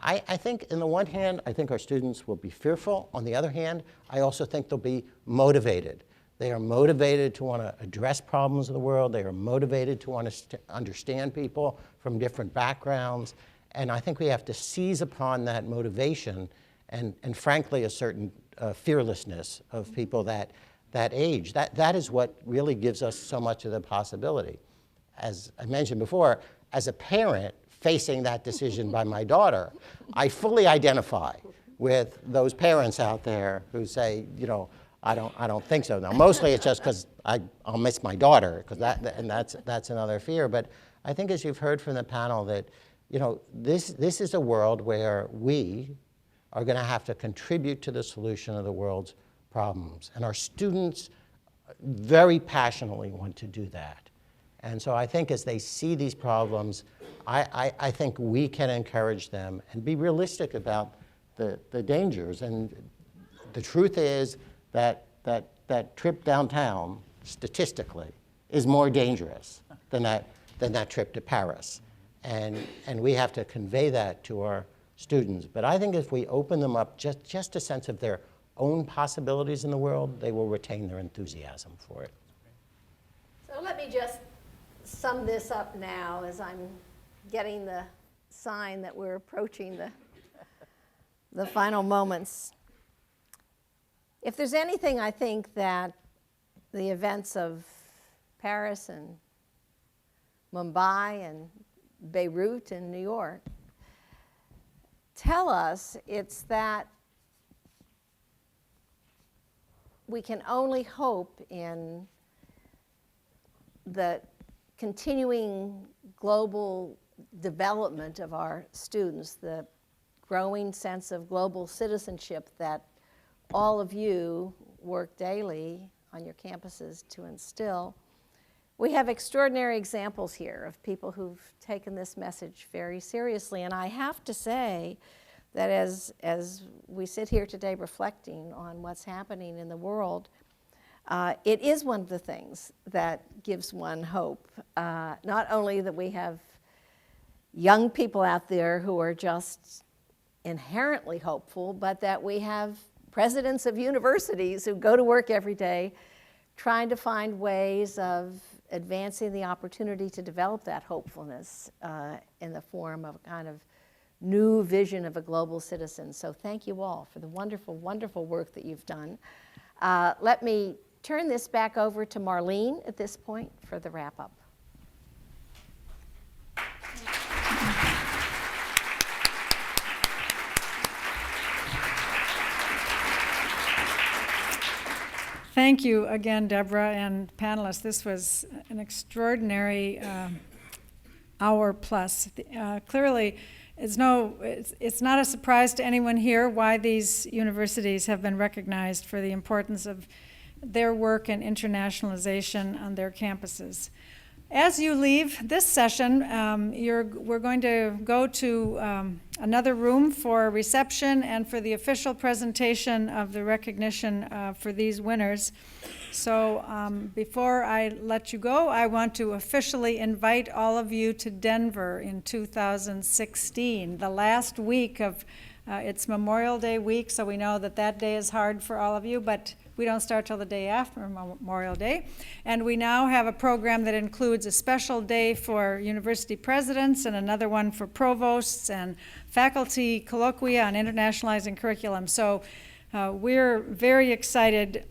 I think, on the one hand, I think our students will be fearful. On the other hand, I also think they'll be motivated. They are motivated to want to address problems of the world. They are motivated to want to understand people from different backgrounds. And I think we have to seize upon that motivation and frankly, a certain fearlessness of people that age. That is what really gives us so much of the possibility. As I mentioned before, as a parent facing that decision by my daughter, I fully identify with those parents out there who say, you know, I don't think so. Now, mostly it's just because I'll miss my daughter, because that's another fear. But I think, as you've heard from the panel, that, you know, this is a world where we are going to have to contribute to the solution of the world's problems. And our students very passionately want to do that. And so I think as they see these problems, I think we can encourage them and be realistic about the dangers. And the truth is that trip downtown, statistically, is more dangerous than that trip to Paris. And we have to convey that to our students. But I think if we open them up just a sense of their own possibilities in the world, they will retain their enthusiasm for it. So let me just sum this up now as I'm getting the sign that we're approaching the final moments. If there's anything I think that the events of Paris and Mumbai and Beirut and New York tell us, it's that we can only hope in the continuing global development of our students, the growing sense of global citizenship that all of you work daily on your campuses to instill. We have extraordinary examples here of people who've taken this message very seriously. And I have to say that as we sit here today reflecting on what's happening in the world, it is one of the things that gives one hope. Not only that we have young people out there who are just inherently hopeful, but that we have presidents of universities who go to work every day trying to find ways of advancing the opportunity to develop that hopefulness in the form of a kind of new vision of a global citizen. So thank you all for the wonderful, wonderful work that you've done. Let me turn this back over to Marlene at this point for the wrap-up. Thank you again, Deborah and panelists. This was an extraordinary hour plus. Clearly, it's not a surprise to anyone here why these universities have been recognized for the importance of their work in internationalization on their campuses. As you leave this session, we're going to go to another room for reception and for the official presentation of the recognition for these winners. So before I let you go, I want to officially invite all of you to Denver in 2016, the last week of it's Memorial Day week, so we know that that day is hard for all of you, but we don't start till the day after Memorial Day. And we now have a program that includes a special day for university presidents and another one for provosts and faculty colloquia on internationalizing curriculum. So we're very excited.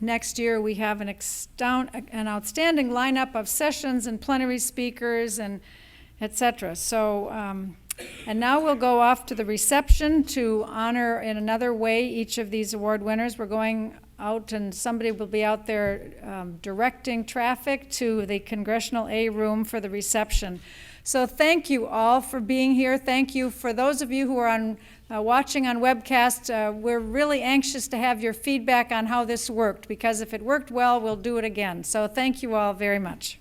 Next year we have an outstanding lineup of sessions and plenary speakers and et cetera. So, and now we'll go off to the reception to honor in another way each of these award winners. We're going out and somebody will be out there directing traffic to the Congressional A room for the reception. So thank you all for being here. Thank you for those of you who are watching on webcast. We're really anxious to have your feedback on how this worked, because if it worked well, we'll do it again. So thank you all very much.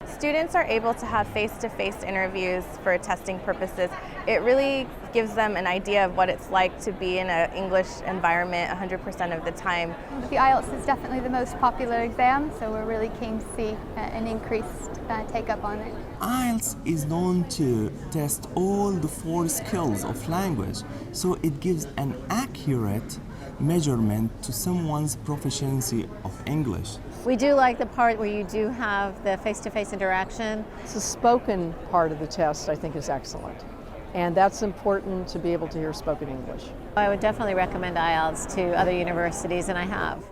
Students are able to have face-to-face interviews for testing purposes. It really gives them an idea of what it's like to be in an English environment 100% of the time. The IELTS is definitely the most popular exam, so we're really keen to see an increased take-up on it. IELTS is known to test all the 4 skills of language, so it gives an accurate measurement to someone's proficiency of English. We do like the part where you do have the face-to-face interaction. The spoken part of the test, I think, is excellent. And that's important to be able to hear spoken English. I would definitely recommend IELTS to other universities, and I have.